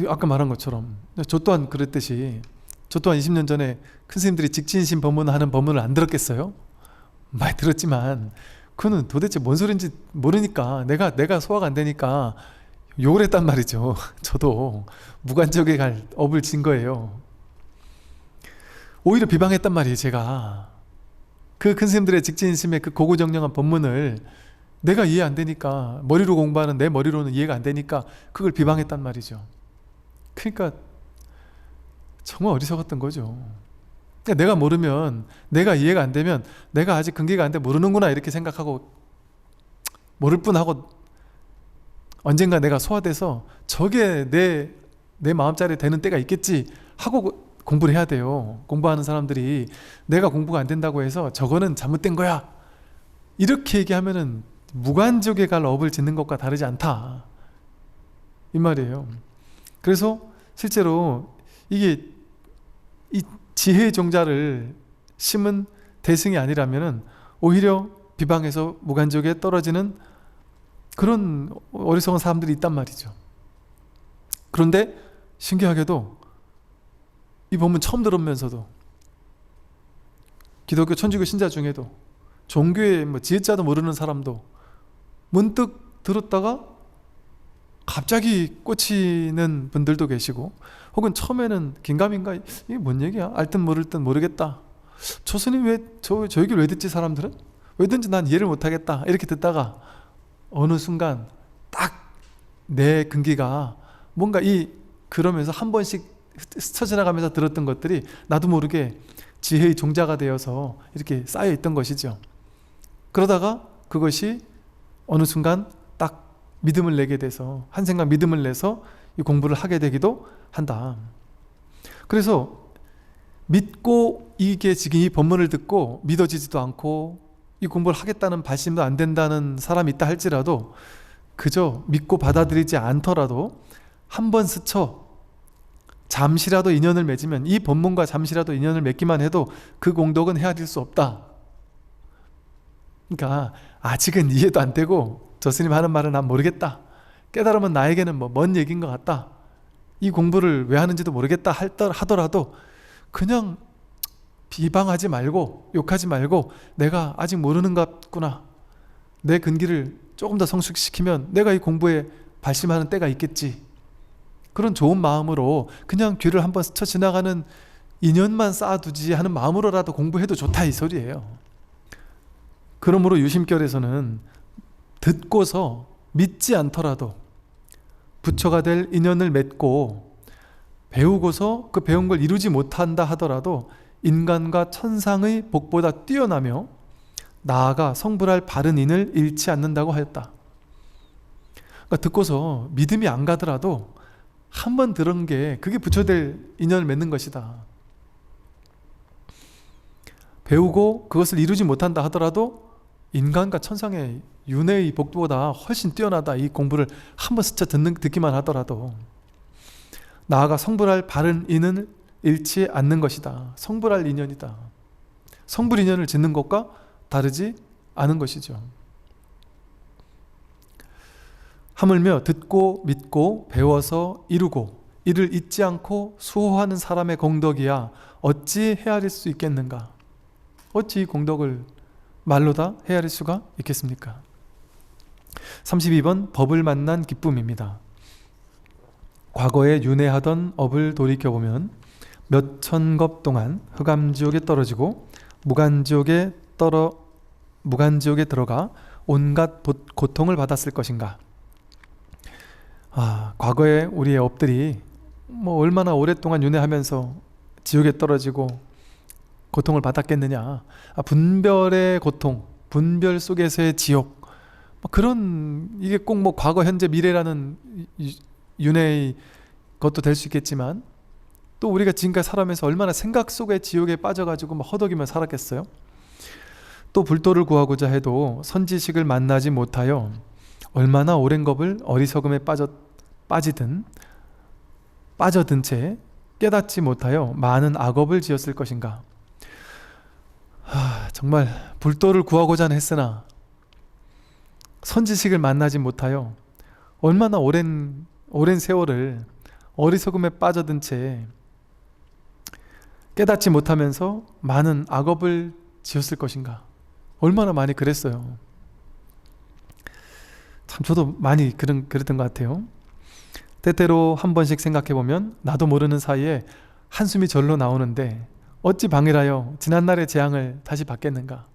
아까 말한 것처럼 저 또한 그랬듯이, 저 또한 20년 전에 큰 스님들이 직진신 법문을 하는 법문을 안 들었겠어요? 많이 들었지만 그거는 도대체 뭔 소린지 모르니까 내가 소화가 안 되니까 욕을 했단 말이죠. 저도 무간지옥에 갈 업을 진 거예요. 오히려 비방했단 말이에요. 제가 그 큰 스님들의 직진심의 그 고고정령한 법문을 내가 이해 안 되니까, 머리로 공부하는 내 머리로는 이해가 안 되니까 그걸 비방했단 말이죠. 그러니까 정말 어리석었던 거죠. 그러니까 내가 모르면, 내가 이해가 안 되면 내가 아직 근기가 안 돼 모르는구나 이렇게 생각하고, 모를 뿐하고 언젠가 내가 소화돼서 저게 내 마음자리에 되는 때가 있겠지 하고 공부를 해야 돼요. 공부하는 사람들이 내가 공부가 안 된다고 해서 저거는 잘못된 거야 이렇게 얘기하면은 무간지옥에 갈 업을 짓는 것과 다르지 않다 이 말이에요. 그래서 실제로 이게 이 지혜의 종자를 심은 대승이 아니라면은 오히려 비방해서 무간지옥에 떨어지는 그런 어리석은 사람들이 있단 말이죠. 그런데 신기하게도 이 법문 처음 들으면서도 기독교 천주교 신자 중에도 종교의 지혜자도 모르는 사람도 문득 들었다가 갑자기 꽂히는 분들도 계시고, 혹은 처음에는 긴가민가 이게 뭔 얘기야? 알 듯 모를 듯 모르겠다. 저 스님 저 얘기를 왜 듣지? 사람들은? 왜 듣는지 난 이해를 못하겠다. 이렇게 듣다가 어느 순간 딱 내 근기가 뭔가 그러면서 한 번씩 스쳐 지나가면서 들었던 것들이 나도 모르게 지혜의 종자가 되어서 이렇게 쌓여 있던 것이죠. 그러다가 그것이 어느 순간 딱 믿음을 내게 돼서, 한 생각 믿음을 내서 이 공부를 하게 되기도 한다. 그래서 믿고 이게 지금 이 법문을 듣고 믿어지지도 않고 이 공부를 하겠다는 발심도 안 된다는 사람이 있다 할지라도, 그저 믿고 받아들이지 않더라도 한 번 스쳐 잠시라도 인연을 맺으면, 이 법문과 잠시라도 인연을 맺기만 해도 그 공덕은 헤아릴 수 없다. 그러니까 아직은 이해도 안 되고 저 스님 하는 말은 난 모르겠다, 깨달으면 나에게는 먼 얘기인 것 같다, 이 공부를 왜 하는지도 모르겠다 하더라도 그냥 비방하지 말고 욕하지 말고 내가 아직 모르는 것 같구나, 내 근기를 조금 더 성숙시키면 내가 이 공부에 발심하는 때가 있겠지, 그런 좋은 마음으로 그냥 귀를 한번 스쳐 지나가는 인연만 쌓아두지 하는 마음으로라도 공부해도 좋다 이 소리예요. 그러므로 유심결에서는 듣고서 믿지 않더라도 부처가 될 인연을 맺고 배우고서 그 배운 걸 이루지 못한다 하더라도 인간과 천상의 복보다 뛰어나며 나아가 성불할 바른 인을 잃지 않는다고 하였다. 그러니까 듣고서 믿음이 안 가더라도 한 번 들은 게 그게 부처 될 인연을 맺는 것이다. 배우고 그것을 이루지 못한다 하더라도 인간과 천상의 윤회의 복보다 훨씬 뛰어나다. 이 공부를 한 번 스쳐 듣기만 하더라도 나아가 성불할 바른 인을 잃지 않는 것이다. 성불할 인연이다. 성불 인연을 짓는 것과 다르지 않은 것이죠. 하물며 듣고 믿고 배워서 이루고 이를 잊지 않고 수호하는 사람의 공덕이야 어찌 헤아릴 수 있겠는가? 어찌 이 공덕을 말로 다 헤아릴 수가 있겠습니까? 32번 법을 만난 기쁨입니다. 과거에 윤회하던 업을 돌이켜보면 몇천 겁 동안 흑암지옥에 떨어지고 무간지옥에 들어가 온갖 고통을 받았을 것인가. 과거에 우리의 업들이 얼마나 오랫동안 윤회하면서 지옥에 떨어지고 고통을 받았겠느냐. 분별의 고통, 분별 속에서의 지옥, 이게 꼭 과거, 현재, 미래라는 윤회의 것도 될 수 있겠지만, 또 우리가 지금까지 살아가면서 얼마나 생각 속의 지옥에 빠져가지고 허덕이며 살았겠어요? 또 불도를 구하고자 해도 선지식을 만나지 못하여 얼마나 오랜 겁을 어리석음에 빠져든 채 깨닫지 못하여 많은 악업을 지었을 것인가. 정말 불도를 구하고자 했으나 선지식을 만나지 못하여 얼마나 오랜 세월을 어리석음에 빠져든 채 깨닫지 못하면서 많은 악업을 지었을 것인가. 얼마나 많이 그랬어요. 참 저도 많이 그랬던 것 같아요. 때때로 한 번씩 생각해보면 나도 모르는 사이에 한숨이 절로 나오는데 어찌 방일하여 지난날의 재앙을 다시 받겠는가.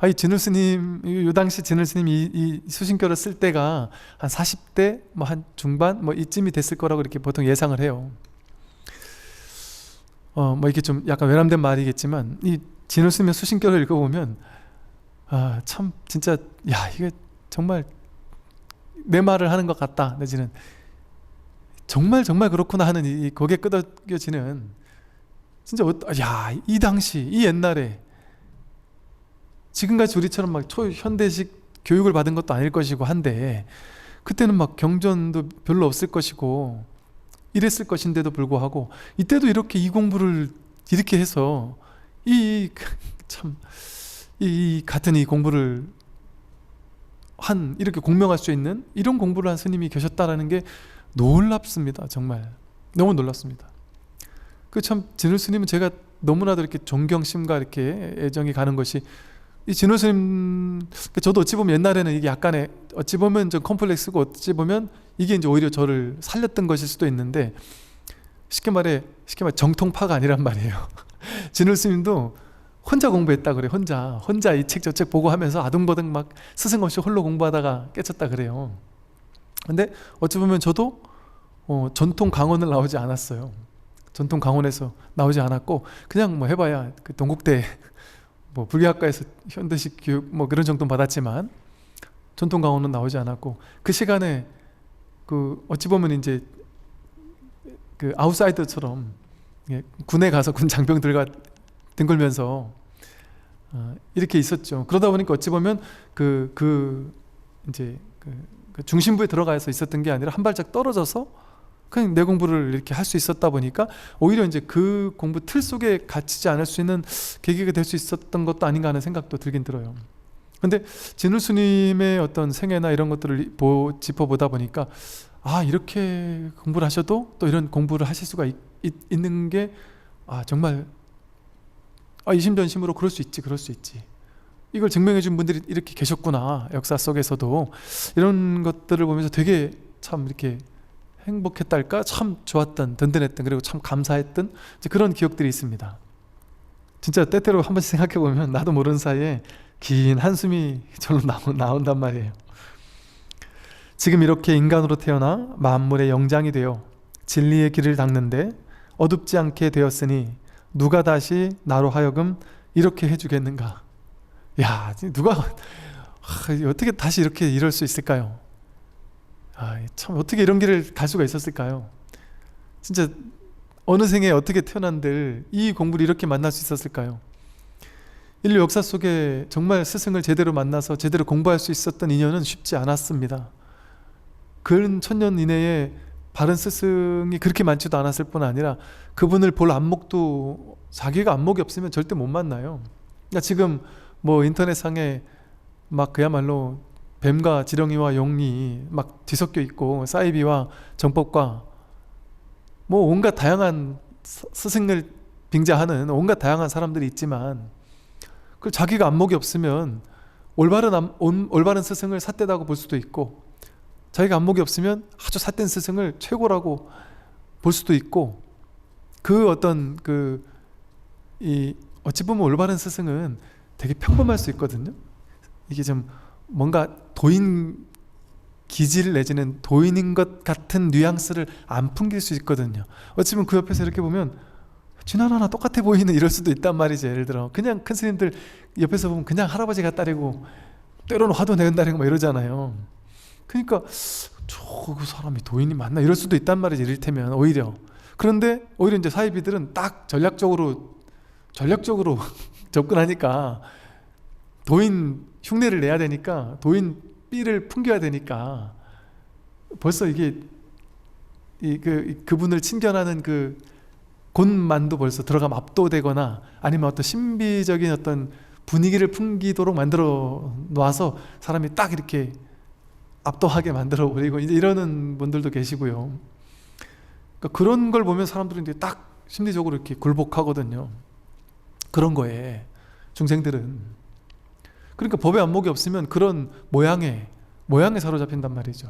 이 진울스님, 요 당시 진울스님이 이 수신교를 쓸 때가 한 40대 한 중반 이쯤이 됐을 거라고 이렇게 보통 예상을 해요. 이렇게 좀 약간 외람된 말이겠지만 이 진울스님의 수신교를 읽어보면 참 진짜 이게 정말 내 말을 하는 것 같다, 내지는 정말 그렇구나 하는 이 거기에 끄덕여지는, 진짜 이 당시 이 옛날에 지금같이 우리처럼 초현대식 교육을 받은 것도 아닐 것이고 한데, 그때는 경전도 별로 없을 것이고 이랬을 것인데도 불구하고 이때도 이렇게 이 공부를 이렇게 해서 이 같은 이 공부를 이렇게 공명할 수 있는 이런 공부를 한 스님이 계셨다라는 게 놀랍습니다. 정말 너무 놀랍습니다. 참 진울 스님은 제가 너무나도 이렇게 존경심과 이렇게 애정이 가는 것이, 이 진울 스님, 저도 어찌 보면 옛날에는 이게 약간의 어찌 보면 좀 컴플렉스고 어찌 보면 이게 이제 오히려 저를 살렸던 것일 수도 있는데, 쉽게 말해 정통파가 아니란 말이에요. 진울 스님도 혼자 공부했다 그래. 혼자 이 책 저 책 보고 하면서 아둥바둥 스승 없이 홀로 공부하다가 깨쳤다 그래요. 근데 어찌 보면 저도 전통 강원을 나오지 않았어요. 전통 강원에서 나오지 않았고 그냥 해봐야 그 동국대 불교학과에서 현대식 교육 그런 정도는 받았지만 전통 강원은 나오지 않았고, 그 시간에 어찌 보면 이제 그 아웃사이더처럼 군에 가서 군 장병들과 뒹굴면서 이렇게 있었죠. 그러다 보니까 어찌 보면 이제 그 중심부에 들어가서 있었던 게 아니라 한 발짝 떨어져서 그냥 내 공부를 이렇게 할 수 있었다 보니까 오히려 이제 그 공부 틀 속에 갇히지 않을 수 있는 계기가 될 수 있었던 것도 아닌가 하는 생각도 들긴 들어요. 근데 진울 스님의 어떤 생애나 이런 것들을 짚어보다 보니까 이렇게 공부를 하셔도 또 이런 공부를 하실 수가 있는 게 정말 이심전심으로 그럴 수 있지. 이걸 증명해 준 분들이 이렇게 계셨구나. 역사 속에서도 이런 것들을 보면서 되게 참 이렇게 행복했달까, 참 좋았던, 든든했던, 그리고 참 감사했던 그런 기억들이 있습니다. 진짜 때때로 한 번씩 생각해 보면 나도 모르는 사이에 긴 한숨이 절로 나온단 말이에요. 지금 이렇게 인간으로 태어나 만물의 영장이 되어 진리의 길을 닦는데 어둡지 않게 되었으니 누가 다시 나로 하여금 이렇게 해주겠는가. 누가 어떻게 다시 이렇게 이럴 수 있을까요? 참 어떻게 이런 길을 갈 수가 있었을까요? 진짜 어느 생에 어떻게 태어난들 이 공부를 이렇게 만날 수 있었을까요? 인류 역사 속에 정말 스승을 제대로 만나서 제대로 공부할 수 있었던 인연은 쉽지 않았습니다. 근 천년 이내에 바른 스승이 그렇게 많지도 않았을 뿐 아니라 그분을 볼 안목도, 자기가 안목이 없으면 절대 못 만나요. 지금 인터넷상에 그야말로 뱀과 지렁이와 용이 뒤섞여 있고 사이비와 정법과 온갖 다양한 스승을 빙자하는 온갖 다양한 사람들이 있지만, 그 자기가 안목이 없으면 올바른 스승을 삿되다고 볼 수도 있고, 자기가 안목이 없으면 아주 삿된 스승을 최고라고 볼 수도 있고, 그 어떤 어찌 보면 올바른 스승은 되게 평범할 수 있거든요. 이게 좀 뭔가 도인 기질 내지는 도인인 것 같은 뉘앙스를 안 풍길 수 있거든요. 어찌 보면 그 옆에서 이렇게 보면 지나나 똑같아 보이는 이럴 수도 있단 말이죠. 예를 들어 그냥 큰 스님들 옆에서 보면 그냥 할아버지 같다리고 때로는 화도 내는다리고 막 이러잖아요. 그러니까 저 사람이 도인이 맞나 이럴 수도 있단 말이지, 이를테면. 오히려 그런데 오히려 이제 사이비들은 딱 전략적으로 접근하니까, 도인 흉내를 내야 되니까, 도인 삐를 풍겨야 되니까 벌써 이게 그분을 친견하는 그 곳만도 벌써 들어가면 압도되거나, 아니면 어떤 신비적인 어떤 분위기를 풍기도록 만들어 놔서 사람이 딱 이렇게 압도하게 만들어 버리고 이제 이러는 분들도 계시고요. 그러니까 그런 걸 보면 사람들은 이제 딱 심리적으로 이렇게 굴복하거든요. 그런 거에 중생들은. 그러니까 법의 안목이 없으면 그런 모양에 사로잡힌단 말이죠.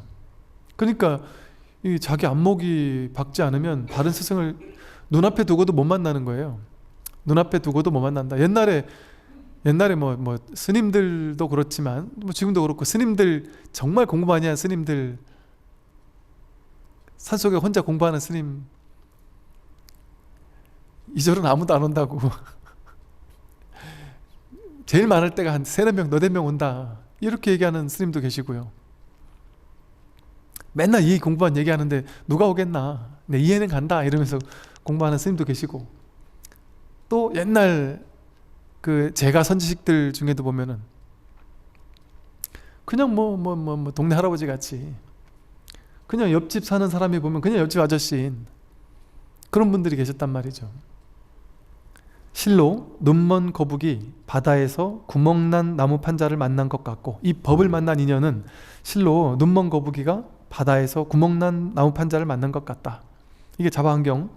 그러니까 이 자기 안목이 밝지 않으면 다른 스승을 눈앞에 두고도 못 만나는 거예요. 눈앞에 두고도 못 만난다. 옛날에 뭐 스님들도 그렇지만 뭐 지금도 그렇고, 스님들 정말 공부 많이 한 스님들, 산속에 혼자 공부하는 스님, 이 절은 아무도 안 온다고 제일 많을 때가 한 3-4명, 너댓 명 온다 이렇게 얘기하는 스님도 계시고요. 맨날 이 공부만 얘기하는데 누가 오겠나, 내 이해는 간다 이러면서 공부하는 스님도 계시고, 또 옛날 그 제가 선지식들 중에도 보면은 그냥 뭐 동네 할아버지 같이 그냥 옆집 사는 사람이 보면 그냥 옆집 아저씨인 그런 분들이 계셨단 말이죠. 실로 눈먼 거북이 바다에서 구멍난 나무 판자를 만난 것 같고, 이 법을 만난 인연은 실로 눈먼 거북이가 바다에서 구멍난 나무 판자를 만난 것 같다. 이게 자바환경에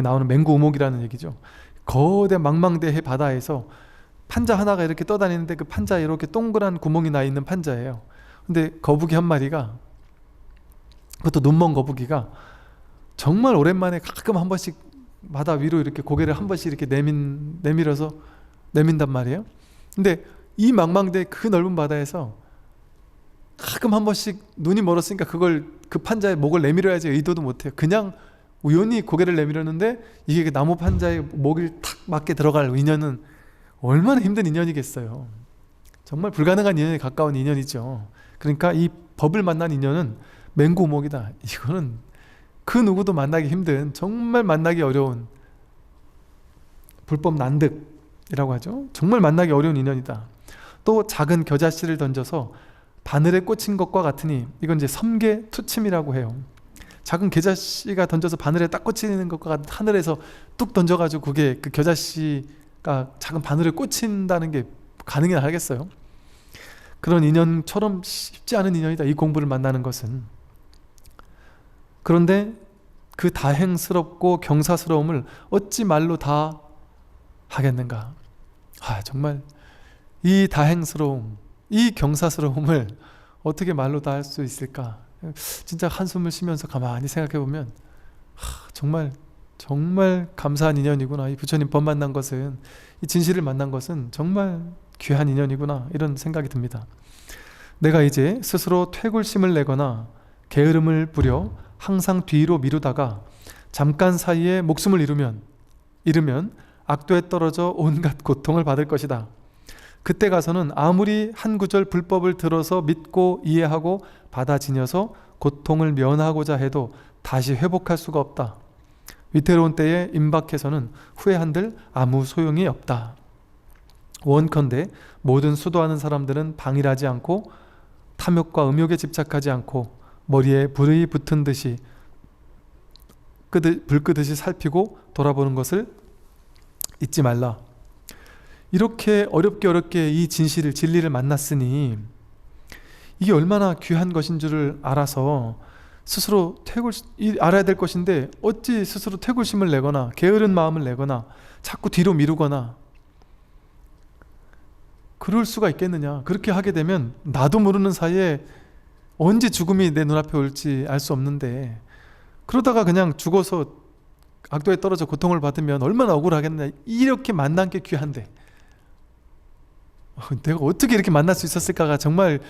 나오는 맹구우목이라는 얘기죠. 거대 망망대해 바다에서 판자 하나가 이렇게 떠다니는데 그 판자에 이렇게 동그란 구멍이 나 있는 판자예요. 근데 거북이 한 마리가, 그것도 눈먼 거북이가 정말 오랜만에 가끔 한 번씩 바다 위로 이렇게 고개를 한 번씩 이렇게 내밀어서 내민단 말이에요. 근데 이 망망대해 그 넓은 바다에서 가끔 한 번씩 눈이 멀었으니까 그 판자에 목을 내밀어야지 의도도 못해요. 그냥 우연히 고개를 내밀었는데 이게 그 나무 판자에 목을 탁 맞게 들어갈 인연은 얼마나 힘든 인연이겠어요. 정말 불가능한 인연에 가까운 인연이죠. 그러니까 이 법을 만난 인연은 맹구우목이다. 이거는 그 누구도 만나기 힘든, 정말 만나기 어려운 불법 난득이라고 하죠. 정말 만나기 어려운 인연이다. 또 작은 겨자씨를 던져서 바늘에 꽂힌 것과 같으니, 이건 이제 섬계 투침이라고 해요. 작은 겨자씨가 던져서 바늘에 딱 꽂히는 것과 같은, 하늘에서 뚝 던져가지고 그게 그 겨자씨가 작은 바늘에 꽂힌다는 게 가능이나 하겠어요? 그런 인연처럼 쉽지 않은 인연이다, 이 공부를 만나는 것은. 그런데 그 다행스럽고 경사스러움을 어찌 말로 다 하겠는가? 정말 이 다행스러움, 이 경사스러움을 어떻게 말로 다 할 수 있을까? 진짜 한숨을 쉬면서 가만히 생각해 보면 정말 감사한 인연이구나. 이 부처님 법 만난 것은, 이 진실을 만난 것은 정말 귀한 인연이구나, 이런 생각이 듭니다. 내가 이제 스스로 퇴굴심을 내거나 게으름을 부려 항상 뒤로 미루다가 잠깐 사이에 목숨을 잃으면 악도에 떨어져 온갖 고통을 받을 것이다. 그때 가서는 아무리 한 구절 불법을 들어서 믿고 이해하고 받아지녀서 고통을 면하고자 해도 다시 회복할 수가 없다. 위태로운 때에 임박해서는 후회한들 아무 소용이 없다. 원컨대 모든 수도하는 사람들은 방일하지 않고 탐욕과 음욕에 집착하지 않고 머리에 불이 붙은 듯이 불 끄듯이 살피고 돌아보는 것을 잊지 말라. 이렇게 어렵게 이 진리를 만났으니 이게 얼마나 귀한 것인 줄을 알아서 스스로 알아야 될 것인데, 어찌 스스로 퇴굴심을 내거나 게으른 마음을 내거나 자꾸 뒤로 미루거나 그럴 수가 있겠느냐. 그렇게 하게 되면 나도 모르는 사이에 언제 죽음이 내 눈앞에 올지 알 수 없는데, 그러다가 그냥 죽어서 악도에 떨어져 고통을 받으면 얼마나 억울하겠냐. 이렇게 만난 게 귀한데 내가 어떻게 이렇게 만날 수 있었을까가 정말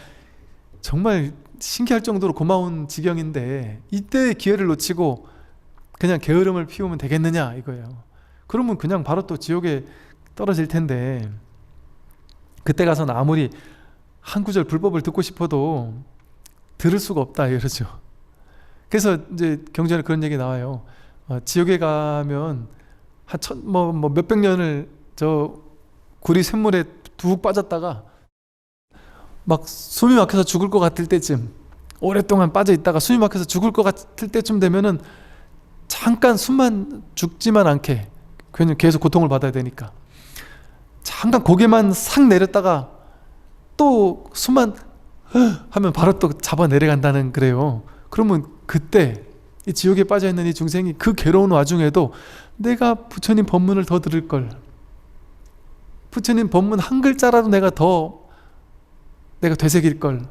신기할 정도로 고마운 지경인데, 이때 기회를 놓치고 그냥 게으름을 피우면 되겠느냐 이거예요. 그러면 그냥 바로 또 지옥에 떨어질 텐데, 그때 가서는 아무리 한 구절 불법을 듣고 싶어도 들을 수가 없다 이러죠. 그래서 이제 경전에 그런 얘기 나와요. 지옥에 가면 한 몇백 년을 저 구리 샘물에 둑 빠졌다가 막 숨이 막혀서 죽을 것 같을 때쯤, 오랫동안 빠져 있다가 숨이 막혀서 죽을 것 같을 때쯤 되면은 잠깐 숨만 죽지만 않게, 괜히 계속 고통을 받아야 되니까 잠깐 고개만 싹 내렸다가 또 숨만 하면 바로 또 잡아 내려간다는 그래요. 그러면 그때 이 지옥에 빠져있는 이 중생이 그 괴로운 와중에도 내가 부처님 법문을 더 들을 걸, 부처님 법문 한 글자라도 내가 되새길 걸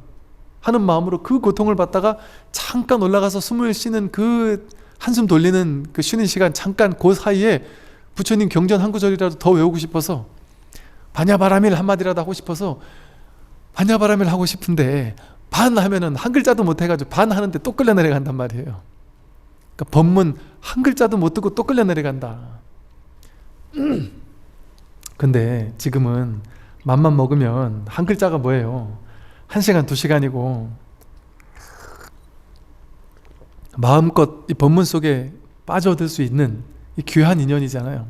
하는 마음으로 그 고통을 받다가 잠깐 올라가서 숨을 쉬는 그 한숨 돌리는 그 쉬는 시간, 잠깐 그 사이에 부처님 경전 한 구절이라도 더 외우고 싶어서, 반야바라밀 한마디라도 하고 싶어서 반야바라밀 하고 싶은데 반 하면은 한 글자도 못 해가지고 반 하는데 또 끌려 내려간단 말이에요. 그러니까 법문 한 글자도 못 듣고 또 끌려 내려간다. 근데 지금은 맘만 먹으면 한 글자가 뭐예요? 1시간 2시간이고 마음껏 이 법문 속에 빠져들 수 있는 이 귀한 인연이잖아요.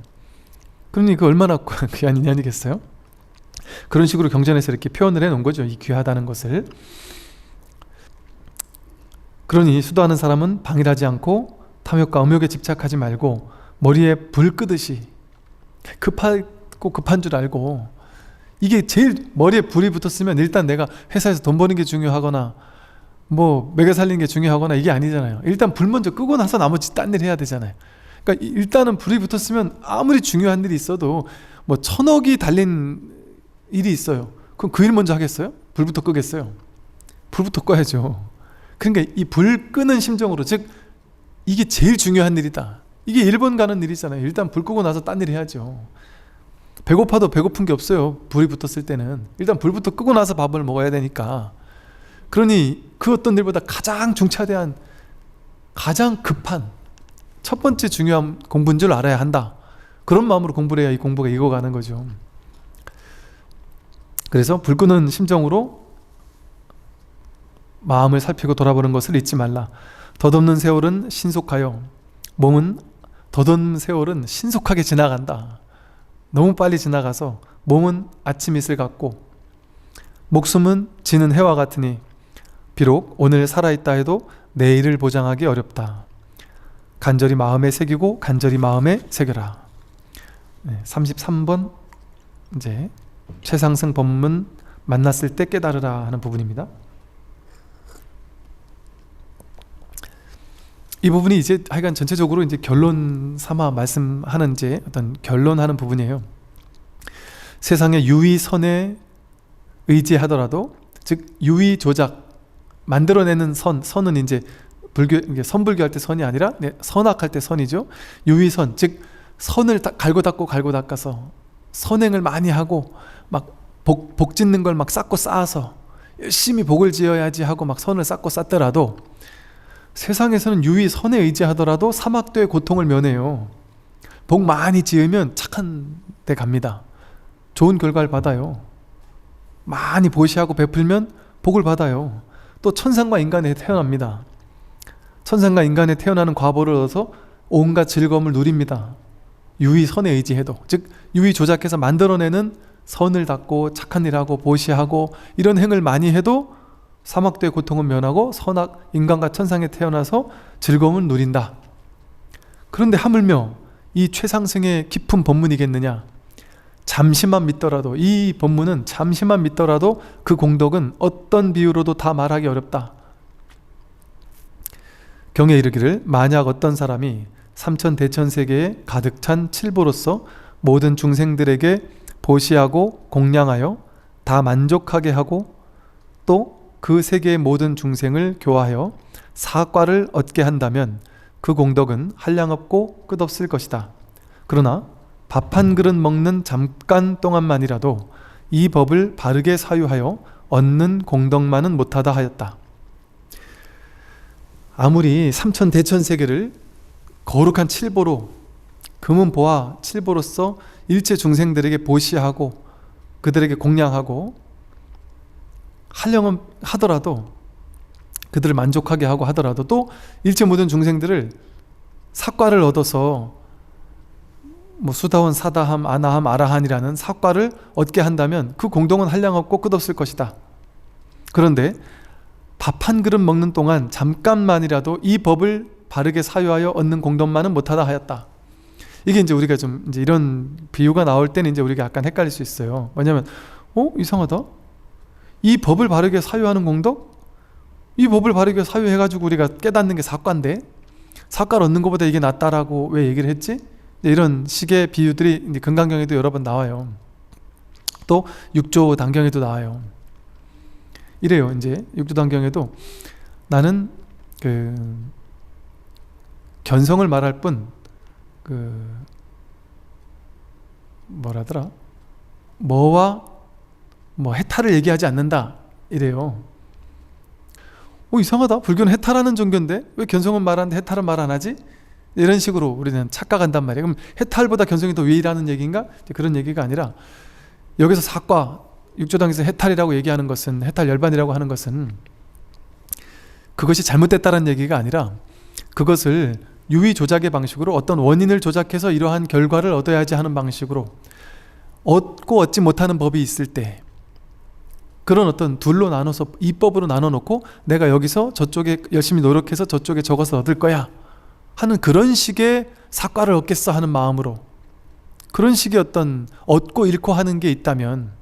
그러니 그 얼마나 귀한 인연이겠어요? 그런 식으로 경전에서 이렇게 표현을 해놓은 거죠. 이 귀하다는 것을. 그러니 수도하는 사람은 방일하지 않고 탐욕과 음욕에 집착하지 말고 머리에 불 끄듯이, 급하고 급한 줄 알고, 이게 제일 머리에 불이 붙었으면 일단 내가 회사에서 돈 버는 게 중요하거나 뭐 먹여 살리는 게 중요하거나 이게 아니잖아요. 일단 불 먼저 끄고 나서 나머지 딴 일 해야 되잖아요. 그러니까 일단은 불이 붙었으면 아무리 중요한 일이 있어도 뭐 1000억이 달린 일이 있어요. 그럼 그 일 먼저 하겠어요? 불부터 끄겠어요? 불부터 꺼야죠. 그러니까 이 불 끄는 심정으로, 즉 이게 제일 중요한 일이다, 이게 1번 가는 일이잖아요. 일단 불 끄고 나서 딴 일 해야죠. 배고파도 배고픈 게 없어요. 불이 붙었을 때는 일단 불부터 끄고 나서 밥을 먹어야 되니까. 그러니 그 어떤 일보다 가장 중차대한, 가장 급한 첫 번째 중요한 공부인 줄 알아야 한다. 그런 마음으로 공부를 해야 이 공부가 익어가는 거죠. 그래서 불 끄는 심정으로 마음을 살피고 돌아보는 것을 잊지 말라. 덧없는 세월은 신속하여, 몸은 덧없는 세월은 신속하게 지나간다. 너무 빨리 지나가서 몸은 아침 이슬 같고 목숨은 지는 해와 같으니 비록 오늘 살아있다 해도 내일을 보장하기 어렵다. 간절히 마음에 새기고 간절히 마음에 새겨라. 33번 이제 최상승 법문 만났을 때 깨달으라 하는 부분입니다. 이 부분이 이제 하여간 전체적으로 이제 결론 삼아 말씀하는 이제 어떤 결론하는 부분이에요. 세상의 유의선에 의지하더라도, 즉 유의 조작, 만들어내는 선은 이제 선불교할 때 선이 아니라 선악할 때 선이죠. 유의선, 즉 선을 갈고 닦아서 선행을 많이 하고 막 복 짓는 걸 막 쌓고 쌓아서 열심히 복을 지어야지 하고 막 선을 쌓고 쌓더라도, 세상에서는 유의 선에 의지하더라도 사막도의 고통을 면해요. 복 많이 지으면 착한 데 갑니다. 좋은 결과를 받아요. 많이 보시하고 베풀면 복을 받아요. 또 천상과 인간에 태어납니다. 천상과 인간에 태어나는 과보를 얻어서 온갖 즐거움을 누립니다. 유의 선에 의지해도, 즉 유의 조작해서 만들어내는 선을 닦고 착한 일하고 보시하고 이런 행을 많이 해도 사막도의 고통은 면하고 선악, 인간과 천상에 태어나서 즐거움을 누린다. 그런데 하물며 이 최상승의 깊은 법문이겠느냐? 잠시만 믿더라도, 이 법문은 잠시만 믿더라도 그 공덕은 어떤 비유로도 다 말하기 어렵다. 경에 이르기를 만약 어떤 사람이 삼천대천세계에 가득 찬 칠보로서 모든 중생들에게 보시하고 공양하여 다 만족하게 하고 또 그 세계의 모든 중생을 교화하여 사과를 얻게 한다면 그 공덕은 한량없고 끝없을 것이다. 그러나 밥 한 그릇 먹는 잠깐 동안만이라도 이 법을 바르게 사유하여 얻는 공덕만은 못하다 하였다. 아무리 삼천 대천 세계를 거룩한 칠보로 금은 보화 칠보로서 일체 중생들에게 보시하고 그들에게 공양하고 한량은 하더라도 그들을 만족하게 하고 하더라도 또 일체 모든 중생들을 사과를 얻어서 뭐 수다원 사다함 아나함 아라한이라는 사과를 얻게 한다면 그 공동은 한량없고 끝없을 것이다. 그런데 밥 한 그릇 먹는 동안 잠깐만이라도 이 법을 바르게 사유하여 얻는 공덕만은 못하다 하였다. 이게 이제 우리가 좀 이제 이런 비유가 나올 때는 이제 우리가 약간 헷갈릴 수 있어요. 왜냐면 이상하다. 이 법을 바르게 사유하는 공덕? 이 법을 바르게 사유해가지고 우리가 깨닫는 게 사과인데 사과를 얻는 것보다 이게 낫다라고 왜 얘기를 했지? 이런 식의 비유들이 이제 금강경에도 여러 번 나와요. 또 육조 단경에도 나와요. 이래요. 이제 육조 단경에도 나는 그 견성을 말할 뿐 뭐라더라? 뭐와 뭐 해탈을 얘기하지 않는다 이래요. 이상하다. 불교는 해탈하는 종교인데 왜 견성은 말하는데 해탈은 말 안 하지? 이런 식으로 우리는 착각한단 말이에요. 그럼 해탈보다 견성이 더 위라는 얘기인가? 그런 얘기가 아니라 여기서 사과, 육조당에서 해탈이라고 얘기하는 것은 해탈 열반이라고 하는 것은 그것이 잘못됐다는 얘기가 아니라 그것을 유의 조작의 방식으로 어떤 원인을 조작해서 이러한 결과를 얻어야지 하는 방식으로 얻고 얻지 못하는 법이 있을 때 그런 어떤 둘로 나눠서 이법으로 나눠 놓고 내가 여기서 저쪽에 열심히 노력해서 저쪽에 적어서 얻을 거야 하는 그런 식의 사과를 얻겠어 하는 마음으로 그런 식의 어떤 얻고 잃고 하는 게 있다면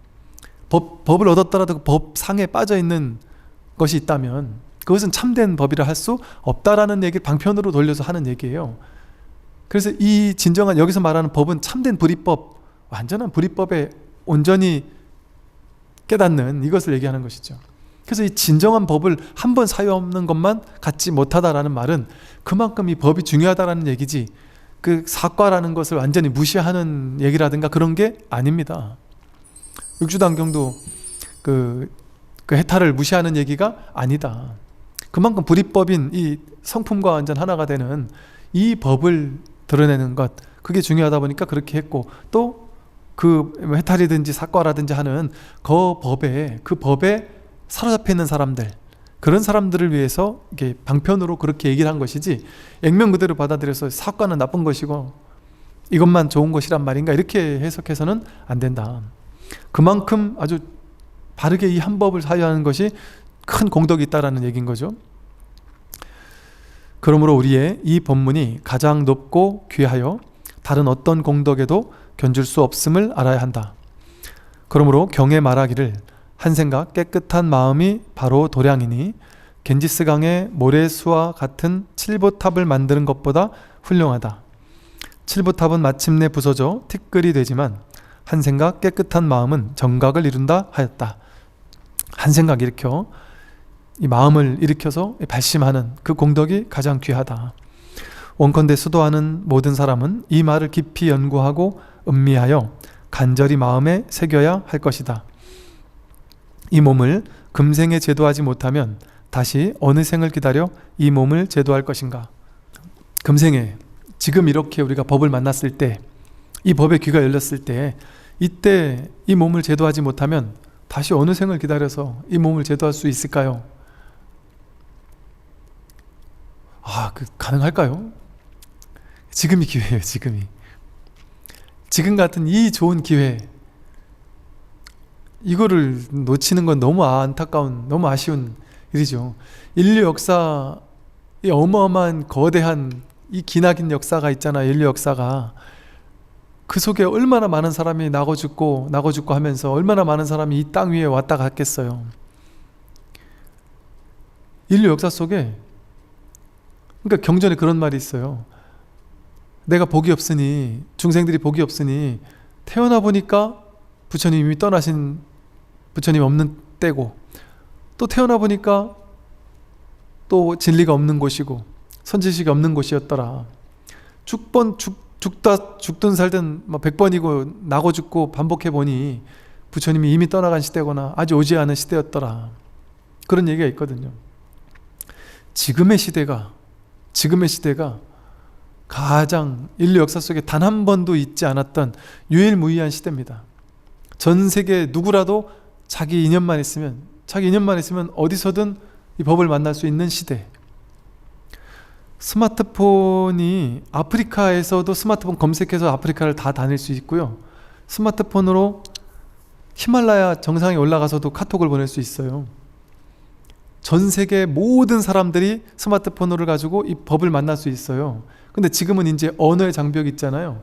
법을 얻었더라도 그 법상에 빠져 있는 것이 있다면 그것은 참된 법이라 할 수 없다라는 얘기를 방편으로 돌려서 하는 얘기예요. 그래서 이 진정한 여기서 말하는 법은 참된 불이법, 완전한 불이법에 온전히 깨닫는 이것을 얘기하는 것이죠. 그래서 이 진정한 법을 한 번 사유하는 것만 갖지 못하다라는 말은 그만큼 이 법이 중요하다라는 얘기지 그 사과라는 것을 완전히 무시하는 얘기라든가 그런 게 아닙니다. 육주단경도 그 해탈을 무시하는 얘기가 아니다. 그만큼 불이법인 이 성품과 완전 하나가 되는 이 법을 드러내는 것 그게 중요하다 보니까 그렇게 했고 또 그 해탈이든지 사과라든지 하는 그 법에 사로잡혀 있는 사람들 그런 사람들을 위해서 이게 방편으로 그렇게 얘기를 한 것이지 액면 그대로 받아들여서 사과는 나쁜 것이고 이것만 좋은 것이란 말인가 이렇게 해석해서는 안 된다. 그만큼 아주 바르게 이 한 법을 사유하는 것이 큰 공덕이 있다라는 얘기인 거죠. 그러므로 우리의 이 법문이 가장 높고 귀하여 다른 어떤 공덕에도 견줄 수 없음을 알아야 한다. 그러므로 경에 말하기를 한 생각 깨끗한 마음이 바로 도량이니 겐지스강의 모래수와 같은 칠보탑을 만드는 것보다 훌륭하다. 칠보탑은 마침내 부서져 티끌이 되지만 한 생각 깨끗한 마음은 정각을 이룬다 하였다. 한 생각 일으켜 이 마음을 일으켜서 발심하는 그 공덕이 가장 귀하다. 원컨대 수도하는 모든 사람은 이 말을 깊이 연구하고 음미하여 간절히 마음에 새겨야 할 것이다. 이 몸을 금생에 제도하지 못하면 다시 어느 생을 기다려 이 몸을 제도할 것인가. 금생에 지금 이렇게 우리가 법을 만났을 때 이 법의 귀가 열렸을 때 이때 이 몸을 제도하지 못하면 다시 어느 생을 기다려서 이 몸을 제도할 수 있을까요? 가능할까요? 지금이 기회예요. 지금 같은 이 좋은 기회 이거를 놓치는 건 너무 안타까운 너무 아쉬운 일이죠. 인류 역사 이 어마어마한 거대한 이 기나긴 역사가 있잖아. 인류 역사가 그 속에 얼마나 많은 사람이 나고 죽고 하면서 얼마나 많은 사람이 이 땅 위에 왔다 갔겠어요. 인류 역사 속에 그러니까 경전에 그런 말이 있어요. 내가 복이 없으니 중생들이 복이 없으니 태어나 보니까 부처님이 떠나신 부처님 없는 때고, 또 태어나 보니까 또 진리가 없는 곳이고 선지식이 없는 곳이었더라. 죽든 살든 100번이고 나고 죽고 반복해 보니 부처님이 이미 떠나간 시대거나 아주 오지 않은 시대였더라. 그런 얘기가 있거든요. 지금의 시대가 가장 인류 역사 속에 단 한 번도 있지 않았던 유일무이한 시대입니다. 전 세계 누구라도 자기 인연만 있으면 어디서든 이 법을 만날 수 있는 시대. 스마트폰이 아프리카에서도 스마트폰 검색해서 아프리카를 다 다닐 수 있고요. 스마트폰으로 히말라야 정상에 올라가서도 카톡을 보낼 수 있어요. 전 세계 모든 사람들이 스마트폰을 가지고 이 법을 만날 수 있어요. 근데 지금은 이제 언어의 장벽이 있잖아요.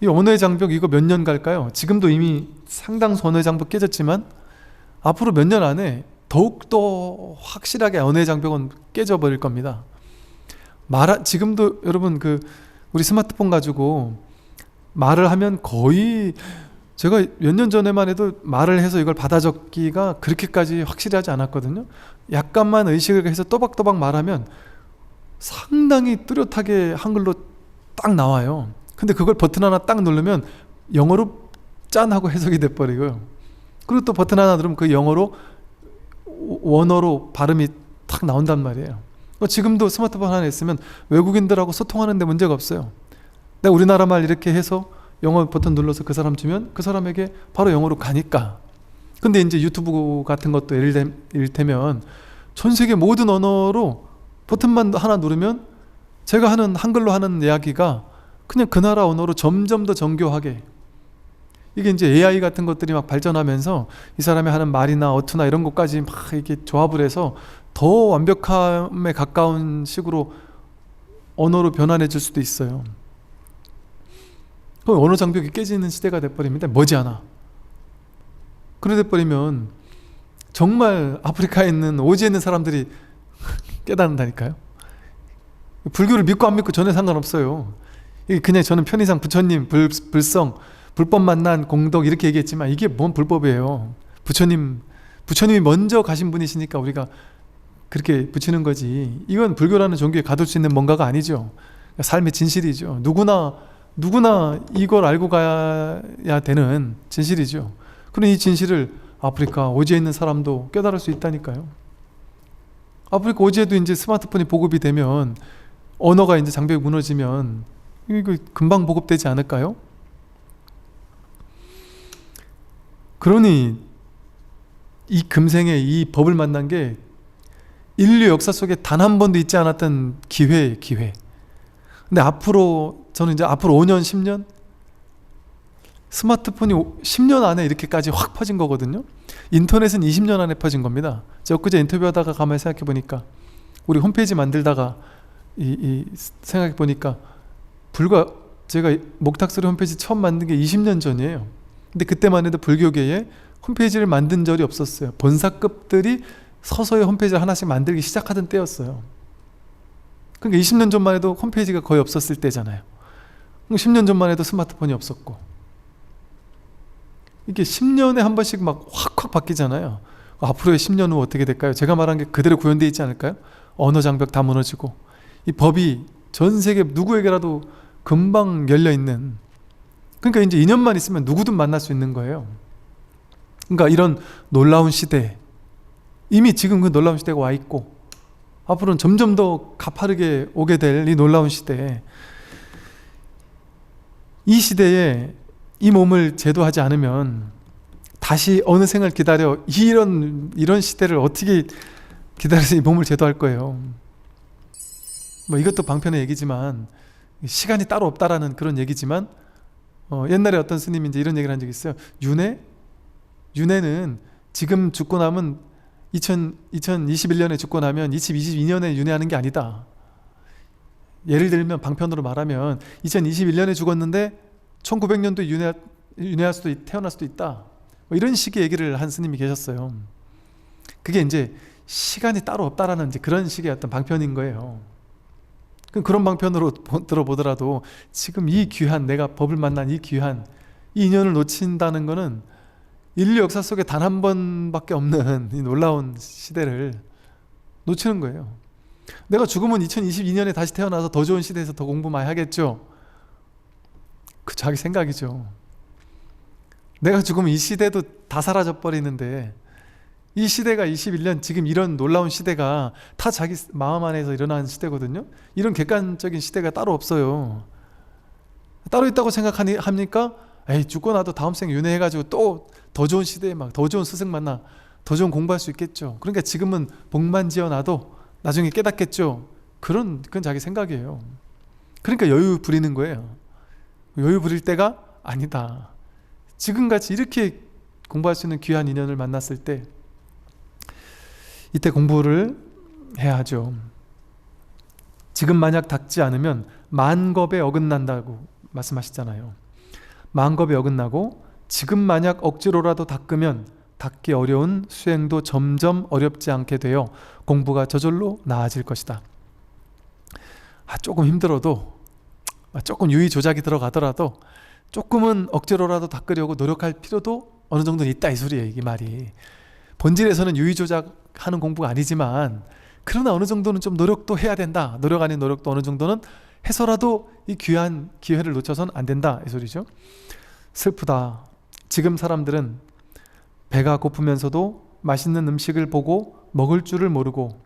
이 언어의 장벽 이거 몇 년 갈까요? 지금도 이미 상당수 언어의 장벽 깨졌지만 앞으로 몇 년 안에 더욱더 확실하게 언어의 장벽은 깨져버릴 겁니다. 지금도 여러분 우리 스마트폰 가지고 말을 하면 거의, 제가 몇 년 전에만 해도 말을 해서 이걸 받아 적기가 그렇게까지 확실하지 않았거든요. 약간만 의식을 해서 또박또박 말하면 상당히 뚜렷하게 한글로 딱 나와요. 근데 그걸 버튼 하나 딱 누르면 영어로 짠 하고 해석이 돼버리고요. 그리고 또 버튼 하나 누르면 그 영어로 원어로 발음이 탁 나온단 말이에요. 지금도 스마트폰 하나 있으면 외국인들하고 소통하는데 문제가 없어요. 내가 우리나라 말 이렇게 해서 영어 버튼 눌러서 그 사람 주면 그 사람에게 바로 영어로 가니까. 근데 이제 유튜브 같은 것도 이를테면 전 세계 모든 언어로 버튼만 하나 누르면 제가 하는 한글로 하는 이야기가 그냥 그 나라 언어로 점점 더 정교하게, 이게 이제 AI 같은 것들이 막 발전하면서 이 사람이 하는 말이나 어투나 이런 것까지 막 이렇게 조합을 해서 더 완벽함에 가까운 식으로 언어로 변환해 줄 수도 있어요. 그럼 언어 장벽이 깨지는 시대가 돼버립니다. 머지않아. 그래 돼버리면 정말 아프리카에 있는 오지에 있는 사람들이 깨닫는다니까요. 불교를 믿고 안 믿고 전혀 상관없어요. 이게 그냥 저는 편의상 부처님, 불성, 불법 만난 공덕 이렇게 얘기했지만 이게 뭔 불법이에요. 부처님이 먼저 가신 분이시니까 우리가 그렇게 붙이는 거지. 이건 불교라는 종교에 가둘 수 있는 뭔가가 아니죠. 삶의 진실이죠. 누구나 이걸 알고 가야 되는 진실이죠. 그럼 이 진실을 아프리카 오지에 있는 사람도 깨달을 수 있다니까요. 아프리카 오지에도 이제 스마트폰이 보급이 되면, 언어가 이제 장벽이 무너지면 이거 금방 보급되지 않을까요? 그러니 이 금생에 이 법을 만난 게 인류 역사 속에 단 한 번도 있지 않았던 기회예요, 기회. 근데 저는 이제 앞으로 5년, 10년? 스마트폰이 10년 안에 이렇게까지 확 퍼진 거거든요. 인터넷은 20년 안에 퍼진 겁니다. 제가 엊그제 인터뷰하다가 가만히 생각해 보니까, 우리 홈페이지 만들다가 생각해 보니까 제가 목탁소리 홈페이지 처음 만든 게 20년 전이에요. 근데 그때만 해도 불교계에 홈페이지를 만든 적이 없었어요. 본사급들이 서서히 홈페이지를 하나씩 만들기 시작하던 때였어요. 그러니까 20년 전만 해도 홈페이지가 거의 없었을 때잖아요. 10년 전만 해도 스마트폰이 없었고. 이게 10년에 한 번씩 막 확확 바뀌잖아요. 앞으로의 10년 후 어떻게 될까요? 제가 말한 게 그대로 구현되어 있지 않을까요? 언어 장벽 다 무너지고 이 법이 전 세계 누구에게라도 금방 열려있는, 그러니까 이제 인연만 있으면 누구든 만날 수 있는 거예요. 그러니까 이런 놀라운 시대, 이미 지금 그 놀라운 시대가 와 있고 앞으로는 점점 더 가파르게 오게 될 이 놀라운 시대에, 이 시대에 이 몸을 제도하지 않으면 다시 어느 생을 기다려 이런 시대를 어떻게 기다려서 이 몸을 제도할 거예요. 뭐 이것도 방편의 얘기지만, 시간이 따로 없다라는 그런 얘기지만, 옛날에 어떤 스님이 이제 이런 얘기를 한 적이 있어요. 윤회는 지금 죽고 나면 2021년에 죽고 나면 2022년에 윤회하는 게 아니다. 예를 들면 방편으로 말하면 2021년에 죽었는데 1900년도에 윤회할 수도 태어날 수도 있다. 뭐 이런 식의 얘기를 한 스님이 계셨어요. 그게 이제 시간이 따로 없다라는 이제 그런 식의 어떤 방편인 거예요. 그런 방편으로 들어보더라도 지금 이 귀한, 내가 법을 만난 이 귀한 이 인연을 놓친다는 거는 인류 역사 속에 단 한 번밖에 없는 이 놀라운 시대를 놓치는 거예요. 내가 죽으면 2022년에 다시 태어나서 더 좋은 시대에서 더 공부 많이 하겠죠. 그 자기 생각이죠. 내가 죽으면 이 시대도 다 사라져 버리는데, 이 시대가 21년 지금 이런 놀라운 시대가 다 자기 마음 안에서 일어나는 시대거든요. 이런 객관적인 시대가 따로 없어요. 따로 있다고 생각합니까? 에이, 죽고 나도 다음 생 윤회해가지고 또 더 좋은 시대에 막 더 좋은 스승 만나 더 좋은 공부할 수 있겠죠. 그러니까 지금은 복만 지어놔도 나중에 깨닫겠죠. 그건 자기 생각이에요. 그러니까 여유 부리는 거예요. 여유 부릴 때가 아니다. 지금같이 이렇게 공부할 수 있는 귀한 인연을 만났을 때 이때 공부를 해야 하죠. 지금 만약 닦지 않으면 만겁에 어긋난다고 말씀하시잖아요. 만겁에 어긋나고 지금 만약 억지로라도 닦으면 닦기 어려운 수행도 점점 어렵지 않게 되어 공부가 저절로 나아질 것이다. 조금 힘들어도, 조금 유의 조작이 들어가더라도 조금은 억지로라도 닦으려고 노력할 필요도 어느 정도는 있다, 이 소리예요. 이 말이 본질에서는 유의 조작하는 공부가 아니지만, 그러나 어느 정도는 좀 노력도 해야 된다. 노력 아닌 노력도 어느 정도는 해서라도 이 귀한 기회를 놓쳐서는 안 된다, 이 소리죠. 슬프다. 지금 사람들은 배가 고프면서도 맛있는 음식을 보고 먹을 줄을 모르고,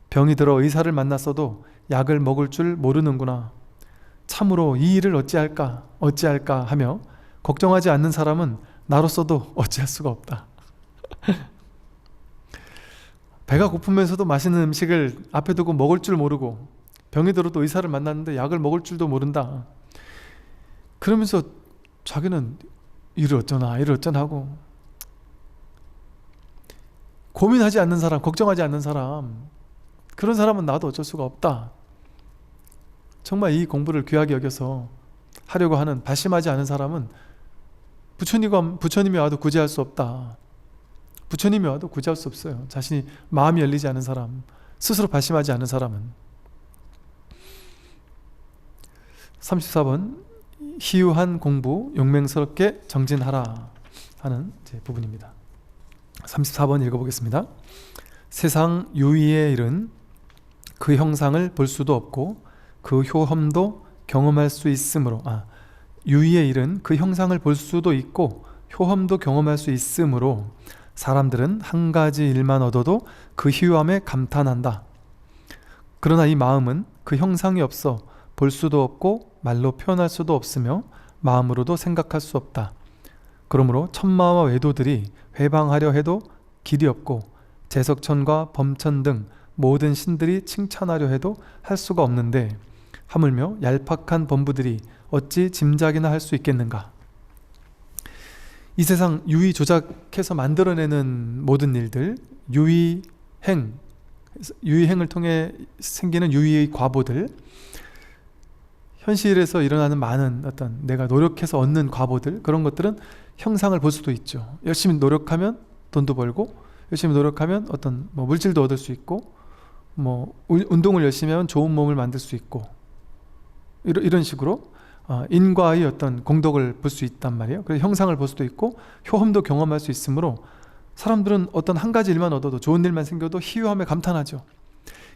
병이 들어 의사를 만났어도 약을 먹을 줄 모르는구나. 참으로 이 일을 어찌할까 하며 걱정하지 않는 사람은 나로서도 어찌할 수가 없다. 배가 고프면서도 맛있는 음식을 앞에 두고 먹을 줄 모르고, 병이 들어도 의사를 만났는데 약을 먹을 줄도 모른다. 그러면서 자기는 이를 어쩌나 하고, 고민하지 않는 사람, 걱정하지 않는 사람, 그런 사람은 나도 어쩔 수가 없다. 정말 이 공부를 귀하게 여겨서 하려고 하는, 발심하지 않은 사람은 부처님이 와도 구제할 수 없다. 부처님이 와도 구제할 수 없어요. 자신이 마음이 열리지 않은 사람, 스스로 발심하지 않은 사람은. 34번 희유한 공부 용맹스럽게 정진하라 하는 부분입니다. 34번 읽어보겠습니다. 세상 유의의 일은 그 형상을 볼 수도 없고 그 효험도 경험할 수 있으므로, 유의의 일은 그 형상을 볼 수도 있고 효험도 경험할 수 있으므로 사람들은 한 가지 일만 얻어도 그 희유함에 감탄한다. 그러나 이 마음은 그 형상이 없어 볼 수도 없고 말로 표현할 수도 없으며 마음으로도 생각할 수 없다. 그러므로 천마와 외도들이 회방하려 해도 길이 없고 제석천과 범천 등 모든 신들이 칭찬하려 해도 할 수가 없는데, 하물며 얄팍한 범부들이 어찌 짐작이나 할 수 있겠는가. 이 세상 유의 조작해서 만들어내는 모든 일들, 유의행을 통해 생기는 유의의 과보들, 현실에서 일어나는 많은 어떤 내가 노력해서 얻는 과보들, 그런 것들은 형상을 볼 수도 있죠. 열심히 노력하면 돈도 벌고, 열심히 노력하면 어떤 물질도 얻을 수 있고, 운동을 열심히 하면 좋은 몸을 만들 수 있고, 이런 식으로 인과의 어떤 공덕을 볼 수 있단 말이에요. 그래서 형상을 볼 수도 있고 효험도 경험할 수 있으므로 사람들은 어떤 한 가지 일만 얻어도, 좋은 일만 생겨도 희유함에 감탄하죠.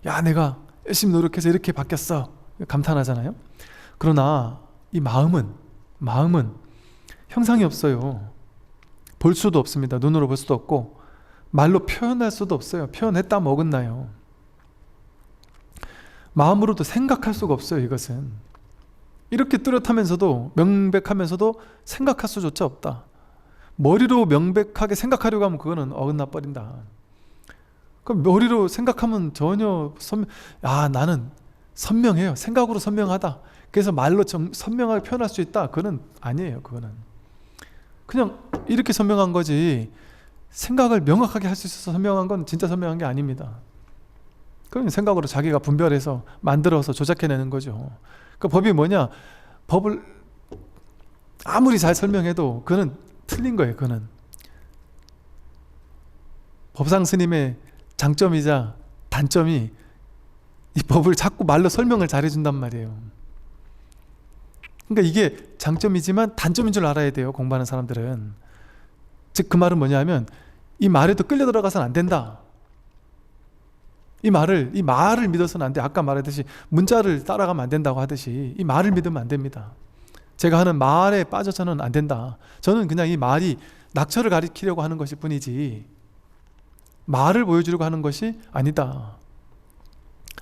야, 내가 열심히 노력해서 이렇게 바뀌었어, 감탄하잖아요. 그러나 이 마음은 형상이 없어요. 볼 수도 없습니다. 눈으로 볼 수도 없고 말로 표현할 수도 없어요. 표현했다면 어긋나요. 마음으로도 생각할 수가 없어요. 이것은 이렇게 뚜렷하면서도, 명백하면서도 생각할 수조차 없다. 머리로 명백하게 생각하려고 하면 그거는 어긋나 버린다. 그럼 머리로 생각하면 전혀 나는 선명해요, 생각으로 선명하다, 그래서 말로 선명하게 표현할 수 있다, 그거는 아니에요. 그거는 그냥 이렇게 선명한 거지, 생각을 명확하게 할 수 있어서 선명한 건 진짜 선명한 게 아닙니다. 그건 생각으로 자기가 분별해서 만들어서 조작해내는 거죠. 그 법이 뭐냐? 법을 아무리 잘 설명해도 그거는 틀린 거예요. 그거는 법상 스님의 장점이자 단점이 이 법을 자꾸 말로 설명을 잘해준단 말이에요. 그러니까 이게 장점이지만 단점인 줄 알아야 돼요. 공부하는 사람들은 즉 그 말은 뭐냐면 이 말에도 끌려 들어가서는 안 된다. 이 말을 믿어서는 안 돼. 아까 말했듯이 문자를 따라가면 안 된다고 하듯이 이 말을 믿으면 안 됩니다. 제가 하는 말에 빠져서는 안 된다. 저는 그냥 이 말이 낙처를 가리키려고 하는 것일 뿐이지 말을 보여주려고 하는 것이 아니다.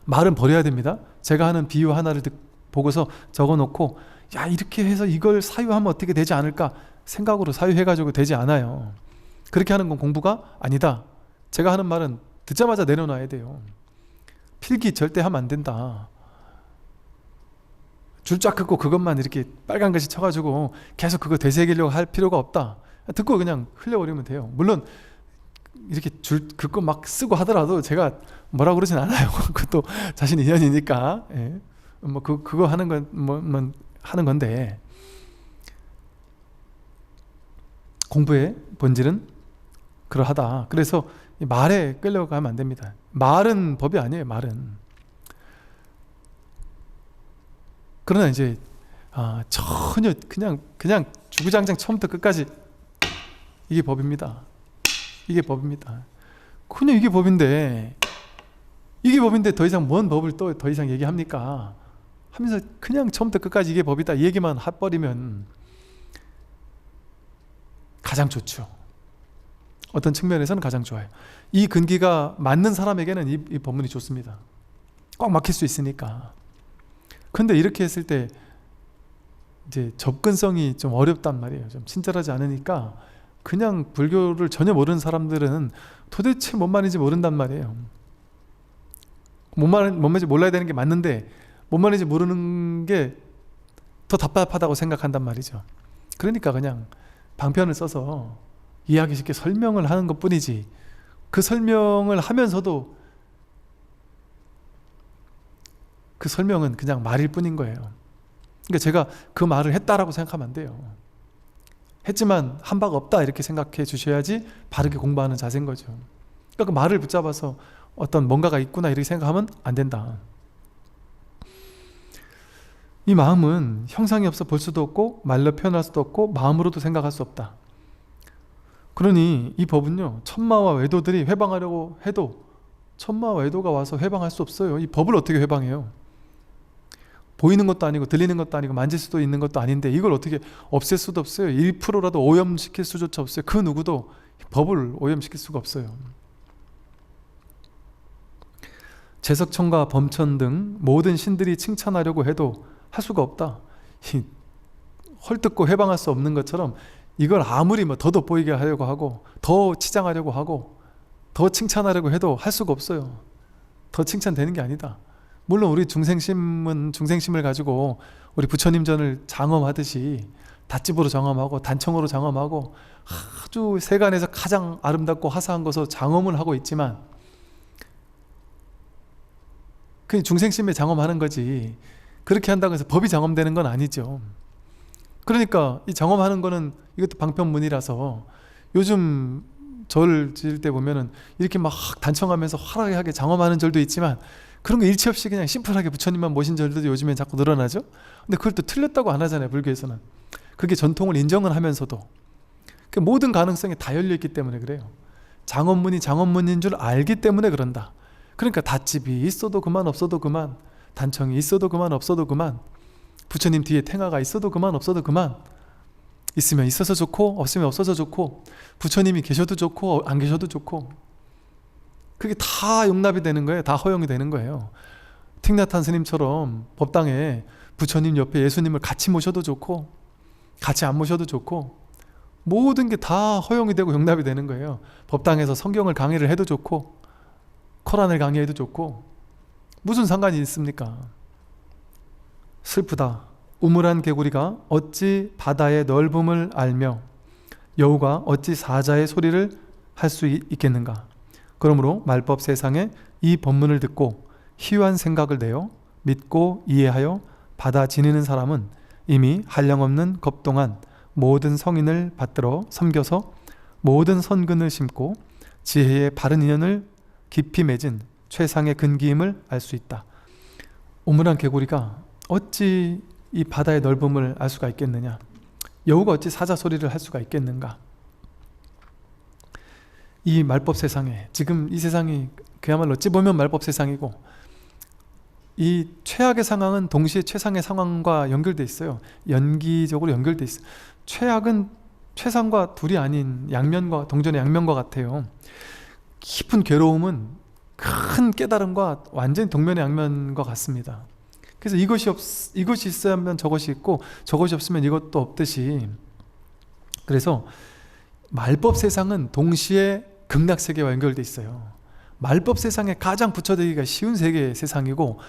말은 버려야 됩니다. 제가 하는 비유 하나를 보고서 적어놓고 야 이렇게 해서 이걸 사유하면 어떻게 되지 않을까 생각으로 사유해가지고 되지 않아요. 그렇게 하는 건 공부가 아니다. 제가 하는 말은 듣자마자 내려놔야 돼요. 필기 절대 하면 안 된다. 줄 쫙 긋고 그것만 이렇게 빨간 글씨 쳐가지고 계속 그거 되새기려고 할 필요가 없다. 듣고 그냥 흘려버리면 돼요. 물론 이렇게 줄 긋고 막 쓰고 하더라도 제가 뭐라 그러진 않아요. 그것도 자신 인연이니까. 예. 뭐 그거 하는 건 뭐 하는 건데 공부의 본질은 그러하다. 그래서 말에 끌려가면 안 됩니다. 말은 법이 아니에요. 말은. 그러나 이제 전혀 그냥 주구장창 처음부터 끝까지 이게 법입니다. 이게 법입니다. 그냥 이게 법인데 더 이상 뭔 법을 또 더 이상 얘기합니까? 하면서 그냥 처음부터 끝까지 이게 법이다 이 얘기만 해버리면 가장 좋죠. 어떤 측면에서는 가장 좋아요. 이 근기가 맞는 사람에게는 이 법문이 좋습니다. 꽉 막힐 수 있으니까. 근데 이렇게 했을 때 이제 접근성이 좀 어렵단 말이에요. 좀 친절하지 않으니까 그냥 불교를 전혀 모르는 사람들은 도대체 뭔 말인지 모른단 말이에요. 뭔 말인지 몰라야 되는 게 맞는데 뭔 말인지 모르는 게 더 답답하다고 생각한단 말이죠. 그러니까 그냥 방편을 써서 이해하기 쉽게 설명을 하는 것 뿐이지 그 설명을 하면서도 그 설명은 그냥 말일 뿐인 거예요. 그러니까 제가 그 말을 했다라고 생각하면 안 돼요. 했지만 한 바가 없다 이렇게 생각해 주셔야지 바르게 공부하는 자세인 거죠. 그러니까 그 말을 붙잡아서 어떤 뭔가가 있구나 이렇게 생각하면 안 된다. 이 마음은 형상이 없어 볼 수도 없고 말로 표현할 수도 없고 마음으로도 생각할 수 없다. 그러니 이 법은요 천마와 외도들이 회방하려고 해도 천마와 외도가 와서 회방할 수 없어요. 이 법을 어떻게 회방해요? 보이는 것도 아니고 들리는 것도 아니고 만질 수도 있는 것도 아닌데 이걸 어떻게 없앨 수도 없어요. 1%라도 오염시킬 수조차 없어요. 그 누구도 법을 오염시킬 수가 없어요. 제석천과 범천 등 모든 신들이 칭찬하려고 해도 할 수가 없다. 헐뜯고 회방할 수 없는 것처럼 이걸 아무리 더 돋보이게 하려고 하고 더 치장하려고 하고 더 칭찬하려고 해도 할 수가 없어요. 더 칭찬되는 게 아니다. 물론 우리 중생심은 중생심을 가지고 우리 부처님 전을 장엄하듯이 닷집으로 장엄하고 단청으로 장엄하고 아주 세간에서 가장 아름답고 화사한 것으로 장엄을 하고 있지만 그 중생심에 장엄하는 거지 그렇게 한다고 해서 법이 장엄되는 건 아니죠. 그러니까 이 장엄하는 거는 이것도 방편문이라서 요즘 절 지을 때 보면은 이렇게 막 단청하면서 화려하게 장엄하는 절도 있지만 그런 거 일체 없이 그냥 심플하게 부처님만 모신 절도 요즘엔 자꾸 늘어나죠. 근데 그걸 또 틀렸다고 안 하잖아요. 불교에서는. 그게 전통을 인정을 하면서도 그 모든 가능성이 다 열려있기 때문에 그래요. 장엄문이 장엄문인 줄 알기 때문에 그런다. 그러니까 닷집이 있어도 그만 없어도 그만 단청이 있어도 그만 없어도 그만 부처님 뒤에 탱화가 있어도 그만 없어도 그만 있으면 있어서 좋고 없으면 없어서 좋고 부처님이 계셔도 좋고 안 계셔도 좋고 그게 다 용납이 되는 거예요. 다 허용이 되는 거예요. 틱나탄 스님처럼 법당에 부처님 옆에 예수님을 같이 모셔도 좋고 같이 안 모셔도 좋고 모든 게 다 허용이 되고 용납이 되는 거예요. 법당에서 성경을 강의를 해도 좋고 코란을 강의해도 좋고 무슨 상관이 있습니까? 슬프다. 우물한 개구리가 어찌 바다의 넓음을 알며 여우가 어찌 사자의 소리를 할 수 있겠는가? 그러므로 말법 세상에 이 법문을 듣고 희유한 생각을 내어 믿고 이해하여 받아 지니는 사람은 이미 한량없는 겁동안 모든 성인을 받들어 섬겨서 모든 선근을 심고 지혜의 바른 인연을 깊이 맺은 최상의 근기임을 알 수 있다. 우물한 개구리가 어찌 이 바다의 넓음을 알 수가 있겠느냐? 여우가 어찌 사자 소리를 할 수가 있겠는가? 이 말법 세상에, 지금 이 세상이 그야말로 어찌 보면 말법 세상이고, 이 최악의 상황은 동시에 최상의 상황과 연결돼 있어요. 연기적으로 연결돼 있어요. 최악은 최상과 둘이 아닌 양면과 동전의 양면과 같아요. 깊은 괴로움은 큰 깨달음과 완전히 동면의 양면과 같습니다. 그래서 이것이 있어야만 저것이 있고, 저것이 없으면 이것도 없듯이, 그래서 말법 세상은 동시에 극락 세계와 연결돼 있어요. 말법 세상에 가장 붙여들기가 쉬운 세계의 세상이고,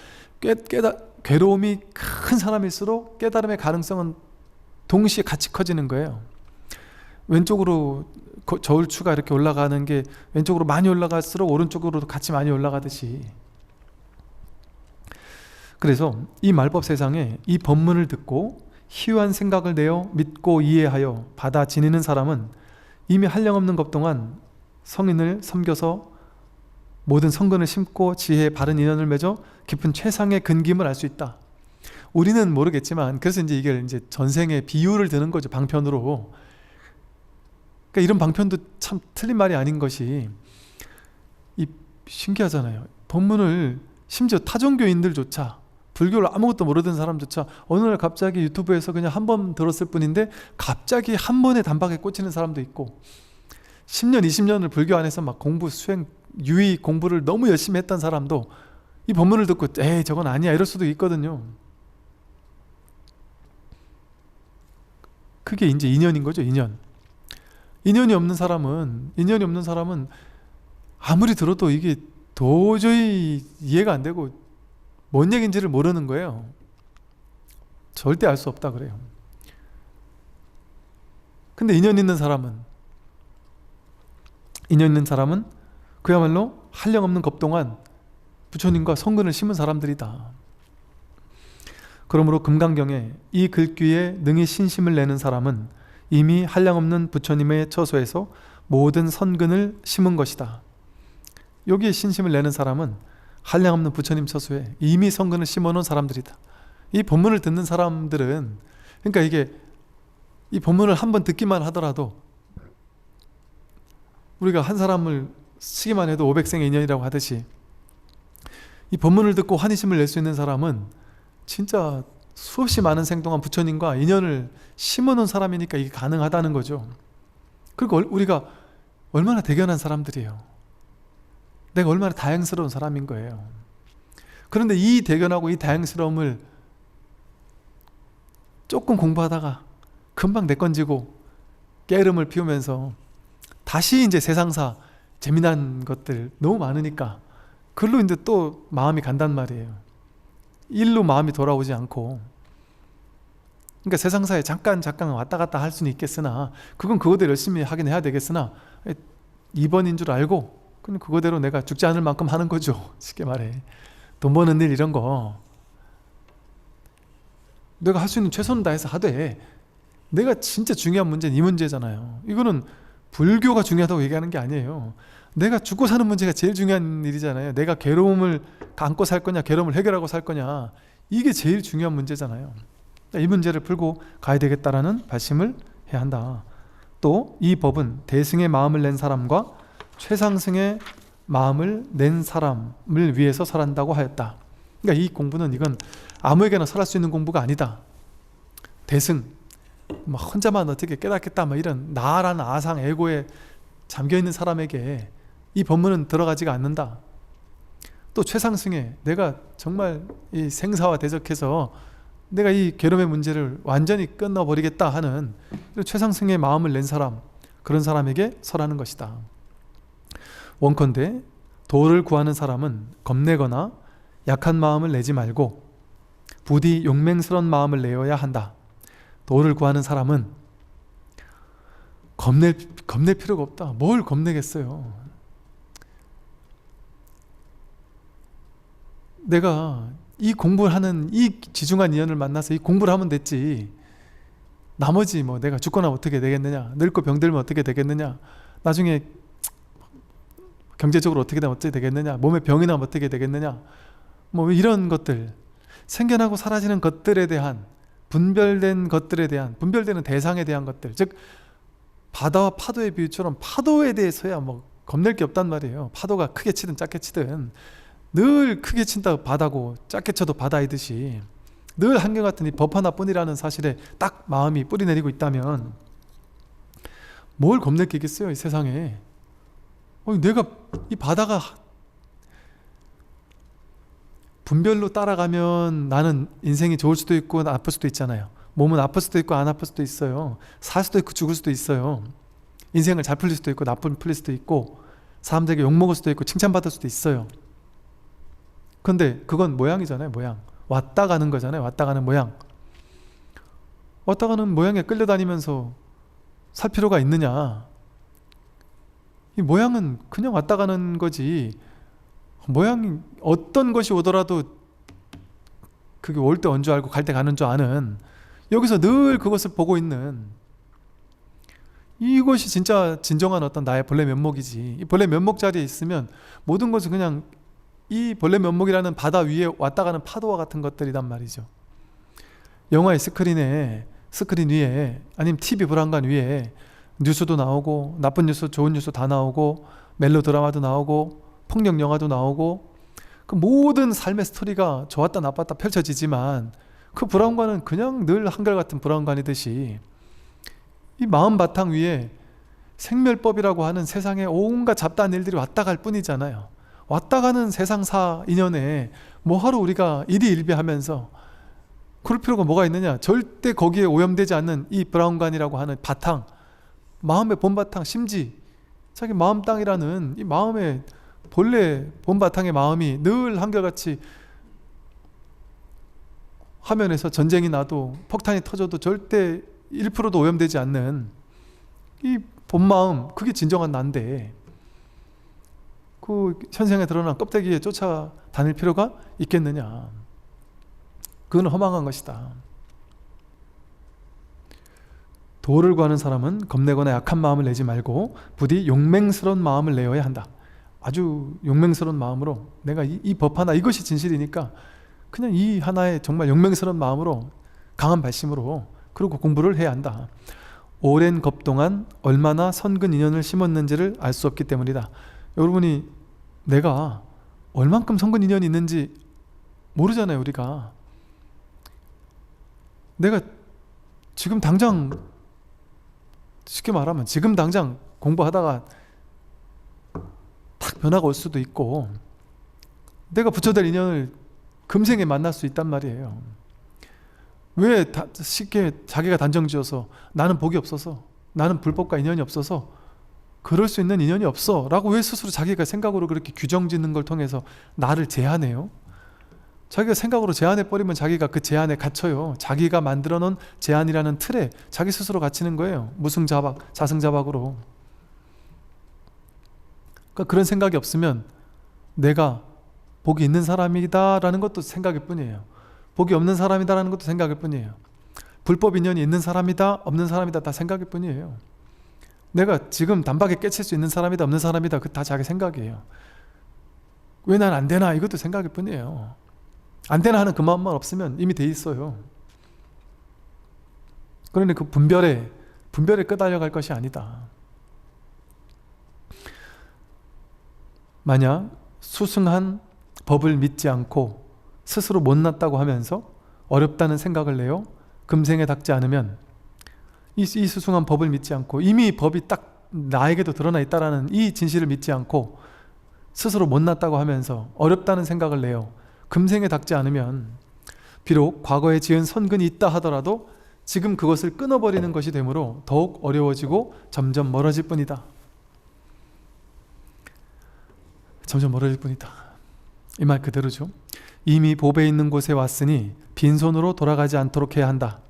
괴로움이 큰 사람일수록 깨달음의 가능성은 동시에 같이 커지는 거예요. 왼쪽으로 저울추가 이렇게 올라가는 게 왼쪽으로 많이 올라갈수록 오른쪽으로도 같이 많이 올라가듯이, 그래서 이 말법 세상에 이 법문을 듣고 희유한 생각을 내어 믿고 이해하여 받아 지니는 사람은 이미 한량없는 것 동안 성인을 섬겨서 모든 성근을 심고 지혜의 바른 인연을 맺어 깊은 최상의 근김을 알 수 있다. 우리는 모르겠지만, 그래서 이제 이게 전생의 비유를 드는 거죠, 방편으로. 그러니까 이런 방편도 참 틀린 말이 아닌 것이, 신기하잖아요. 법문을 심지어 타종교인들조차, 불교를 아무것도 모르던 사람조차 어느 날 갑자기 유튜브에서 그냥 한 번 들었을 뿐인데 갑자기 한 번에 단박에 꽂히는 사람도 있고, 10년, 20년을 불교 안에서 막 공부, 수행, 유의 공부를 너무 열심히 했던 사람도 이 법문을 듣고 에이 저건 아니야 이럴 수도 있거든요. 그게 이제 인연인 거죠. 인연이 없는 사람은 아무리 들어도 이게 도저히 이해가 안 되고 뭔 얘기인지를 모르는 거예요. 절대 알 수 없다 그래요. 근데 인연 있는 사람은 그야말로 한량없는 겁 동안 부처님과 성근을 심은 사람들이다. 그러므로 금강경에 이 글귀에 능히 신심을 내는 사람은 이미 한량없는 부처님의 처소에서 모든 선근을 심은 것이다. 여기에 신심을 내는 사람은 한량없는 부처님 처소에 이미 선근을 심어놓은 사람들이다. 이 본문을 듣는 사람들은, 그러니까 이게 이 본문을 한번 듣기만 하더라도, 우리가 한 사람을 쓰기만 해도 500생의 인연이라고 하듯이, 이 본문을 듣고 환희심을 낼 수 있는 사람은 진짜 수없이 많은 생 동안 부처님과 인연을 심어놓은 사람이니까 이게 가능하다는 거죠. 그리고 우리가 얼마나 대견한 사람들이에요. 내가 얼마나 다행스러운 사람인 거예요. 그런데 이 대견하고 이 다행스러움을 조금 공부하다가 금방 내건지고 깨름을 피우면서 다시 이제 세상사 재미난 것들 너무 많으니까 글로 이제 또 마음이 간단 말이에요. 일로 마음이 돌아오지 않고. 그러니까 세상사에 잠깐 왔다 갔다 할 수는 있겠으나, 그건 그거대로 열심히 하긴 해야 되겠으나, 2번인 줄 알고 그냥 그거대로 내가 죽지 않을 만큼 하는 거죠. 쉽게 말해. 돈 버는 일 이런 거 내가 할 수 있는 최선을 다해서 하되, 내가 진짜 중요한 문제는 이 문제잖아요. 이거는 불교가 중요하다고 얘기하는 게 아니에요. 내가 죽고 사는 문제가 제일 중요한 일이잖아요. 내가 괴로움을 안고 살 거냐, 괴로움을 해결하고 살 거냐, 이게 제일 중요한 문제잖아요. 이 문제를 풀고 가야 되겠다라는 발심을 해야 한다. 또 이 법은 대승의 마음을 낸 사람과 최상승의 마음을 낸 사람을 위해서 설한다고 하였다. 그러니까 이 공부는, 이건 아무에게나 설할 수 있는 공부가 아니다. 대승, 막 혼자만 어떻게 깨닫겠다, 막 이런 나라는 아상, 에고에 잠겨있는 사람에게 이 법문은 들어가지가 않는다. 또 최상승에, 내가 정말 이 생사와 대적해서 내가 이 괴로움의 문제를 완전히 끊어버리겠다 하는 최상승의 마음을 낸 사람, 그런 사람에게 설하는 것이다. 원컨대 도를 구하는 사람은 겁내거나 약한 마음을 내지 말고 부디 용맹스러운 마음을 내어야 한다. 도를 구하는 사람은 겁낼 필요가 없다. 뭘 겁내겠어요. 내가 이 공부를 하는 이 지중한 인연을 만나서 이 공부를 하면 됐지, 나머지 뭐 내가 죽거나 어떻게 되겠느냐, 늙고 병들면 어떻게 되겠느냐, 나중에 경제적으로 어떻게 되면 어떻게 되겠느냐, 몸에 병이 나면 어떻게 되겠느냐, 뭐 이런 것들, 생겨나고 사라지는 것들에 대한, 분별된 것들에 대한, 분별되는 대상에 대한 것들, 즉 바다와 파도의 비유처럼 파도에 대해서야 뭐 겁낼 게 없단 말이에요. 파도가 크게 치든 작게 치든 늘 크게 친다 바다고 작게 쳐도 바다이듯이 늘 한결같은 이 법 하나뿐이라는 사실에 딱 마음이 뿌리 내리고 있다면 뭘 겁낼 게 있겠어요, 이 세상에. 내가 이 바다가 분별로 따라가면 나는 인생이 좋을 수도 있고 나쁠 수도 있잖아요. 몸은 아플 수도 있고 안 아플 수도 있어요. 살 수도 있고 죽을 수도 있어요. 인생을 잘 풀릴 수도 있고 나쁘게 풀릴 수도 있고 사람들에게 욕먹을 수도 있고 칭찬받을 수도 있어요. 근데 그건 모양이잖아요, 모양. 왔다 가는 거잖아요, 왔다 가는 모양. 왔다 가는 모양에 끌려다니면서 살 필요가 있느냐. 이 모양은 그냥 왔다 가는 거지, 모양이 어떤 것이 오더라도 그게 올 때 온 줄 알고 갈 때 가는 줄 아는, 여기서 늘 그것을 보고 있는 이것이 진짜 진정한 어떤 나의 본래 면목이지. 이 본래 면목 자리에 있으면 모든 것은 그냥 이 본래 면목이라는 바다 위에 왔다 가는 파도와 같은 것들이란 말이죠. 영화의 스크린 위에 아니면 TV 브라운관 위에 뉴스도 나오고 나쁜 뉴스 좋은 뉴스 다 나오고 멜로 드라마도 나오고 폭력 영화도 나오고 그 모든 삶의 스토리가 좋았다 나빴다 펼쳐지지만 그 브라운관은 그냥 늘 한결같은 브라운관이듯이 이 마음 바탕 위에 생멸법이라고 하는 세상에 온갖 잡다한 일들이 왔다 갈 뿐이잖아요. 왔다 가는 세상사 인연에 뭐하러 우리가 일희일비하면서 그럴 필요가 뭐가 있느냐. 절대 거기에 오염되지 않는 이 브라운관이라고 하는 바탕, 마음의 본바탕, 심지 자기 마음 땅이라는 이 마음의 본래 본바탕의 마음이 늘 한결같이 화면에서 전쟁이 나도 폭탄이 터져도 절대 1%도 오염되지 않는 이 본마음, 그게 진정한 난데 그 현생에 드러난 껍데기에 쫓아다닐 필요가 있겠느냐. 그건 허망한 것이다. 도를 구하는 사람은 겁내거나 약한 마음을 내지 말고 부디 용맹스러운 마음을 내어야 한다. 아주 용맹스러운 마음으로 내가 이 법 하나, 이것이 진실이니까 그냥 이 하나에 정말 용맹스러운 마음으로 강한 발심으로 그리고 공부를 해야 한다. 오랜 겁 동안 얼마나 선근 인연을 심었는지를 알 수 없기 때문이다. 여러분이 내가 얼만큼 선근 인연이 있는지 모르잖아요. 우리가 내가 지금 당장, 쉽게 말하면 지금 당장 공부하다가 탁 변화가 올 수도 있고 내가 붙여댈 인연을 금생에 만날 수 있단 말이에요. 왜 쉽게 자기가 단정지어서 나는 복이 없어서, 나는 불법과 인연이 없어서 그럴 수 있는 인연이 없어 라고 왜 스스로 자기가 생각으로 그렇게 규정짓는 걸 통해서 나를 제한해요? 자기가 생각으로 제한해버리면 자기가 그 제한에 갇혀요. 자기가 만들어 놓은 제한이라는 틀에 자기 스스로 갇히는 거예요. 무승자박, 자승자박으로. 그러니까 그런 생각이 없으면 내가 복이 있는 사람이다 라는 것도 생각일 뿐이에요. 복이 없는 사람이다 라는 것도 생각일 뿐이에요. 불법 인연이 있는 사람이다 없는 사람이다 다 생각일 뿐이에요. 내가 지금 단박에 깨칠 수 있는 사람이다 없는 사람이다 그 다 자기 생각이에요. 왜 난 안 되나 이것도 생각일 뿐이에요. 안 되나 하는 그 마음만 없으면 이미 돼 있어요. 그러니 그 분별에 끄달려 갈 것이 아니다. 만약 수승한 법을 믿지 않고 스스로 못났다고 하면서 어렵다는 생각을 내어 금생에 닿지 않으면 이 수승한 법을 믿지 않고 이미 법이 딱 나에게도 드러나 있다라는 이 진실을 믿지 않고 스스로 못났다고 하면서 어렵다는 생각을 내어 금생에 닿지 않으면 비록 과거에 지은 선근이 있다 하더라도 지금 그것을 끊어버리는 것이 되므로 더욱 어려워지고 점점 멀어질 뿐이다. 점점 멀어질 뿐이다. 이 말 그대로죠. 이미 법에 있는 곳에 왔으니 빈손으로 돌아가지 않도록 해야 한다.